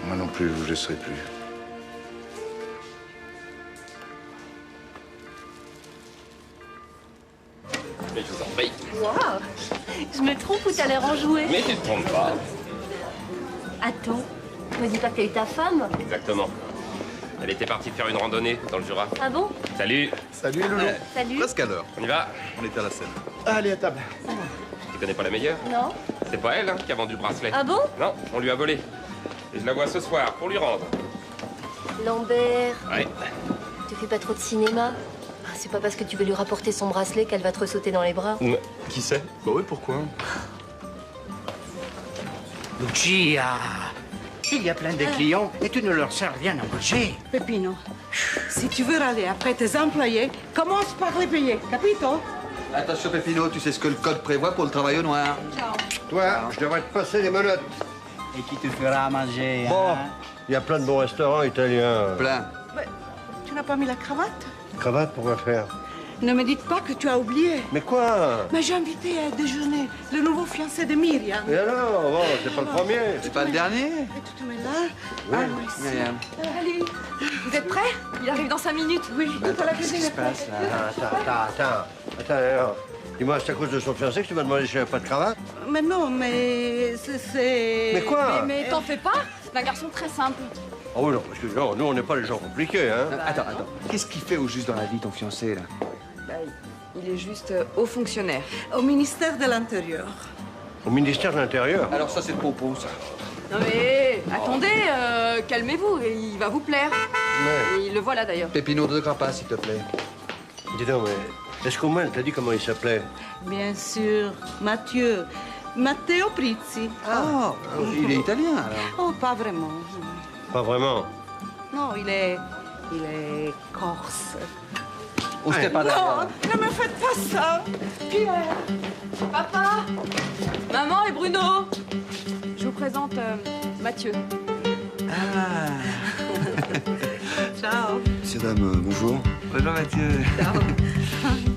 Moi non plus, je vous laisserai plus. Mais je vous en prie. Waouh! Je me trompe ou t'as l'air enjoué? Mais tu te trompes pas. Attends, me dis pas que t'as eu ta femme? Exactement. Elle était partie faire une randonnée dans le Jura. Ah bon? Salut. Salut, Loulou. Salut. Presque à l'heure. On y va? On était à la scène. Allez, à table. Tu connais pas la meilleure? Non. C'est pas elle hein, qui a vendu le bracelet. Ah bon? Non, on lui a volé. Et je la vois ce soir pour lui rendre. Lambert, Ouais. tu fais pas trop de cinéma? C'est pas parce que tu veux lui rapporter son bracelet qu'elle va te ressauter dans les bras. Qui sait? Bah oui, pourquoi? Lucia, il y a plein de clients et tu ne leur sers rien à manger. Peppino, si tu veux râler après tes employés, commence par les payer, capito? Attention, Pépino, tu sais ce que le code prévoit pour le travail au noir. Ciao. Toi, je devrais te passer les menottes. Et qui te fera à manger, Bon, hein? il y a plein de bons restaurants italiens. Plein. Mais tu n'as pas mis la cravate? Cravate, pourquoi faire? Ne me dites pas que tu as oublié. Mais quoi? Mais j'ai invité à déjeuner le nouveau fiancé de Myriam. Et alors? Bon, c'est pas le premier. C'est pas le dernier? Et tu te mets là. Oui. Ah, oui, ici. Myriam. Allez, vous êtes prêts? Il arrive dans 5 minutes. Oui, toute la Qu'est-ce cuisine qui se est prête. passe là? Attends, alors. Dis-moi, c'est à cause de son fiancé que tu m'as demandé si j'avais pas de cravate? Mais non, mais c'est... Mais quoi? Mais t'en fais pas? C'est un garçon très simple. Ah oui, non, parce que non, nous, on n'est pas les gens compliqués, hein. Attends. Qu'est-ce qu'il fait au juste dans la vie, ton fiancé, là? Il est juste haut fonctionnaire. Au ministère de l'Intérieur. Au ministère de l'Intérieur? Alors ça, c'est le propos, ça. Non mais attendez, calmez-vous, il va vous plaire. Ouais. Et le voilà d'ailleurs. Pépino de Grappa, s'il te plaît. Dis donc, mais est-ce qu'au moins elle t'a dit comment il s'appelait? Bien sûr, Mathieu. Matteo Prizzi. Ah, il est italien, alors. Oh, pas vraiment. Pas vraiment. Non, il est corse. On se tait pas derrière. Non, ne me faites pas ça. Pierre. Papa, maman et Bruno. Je vous présente Mathieu. Ah. Ciao. Messieurs, dames, bonjour. Bonjour, Mathieu. Ciao.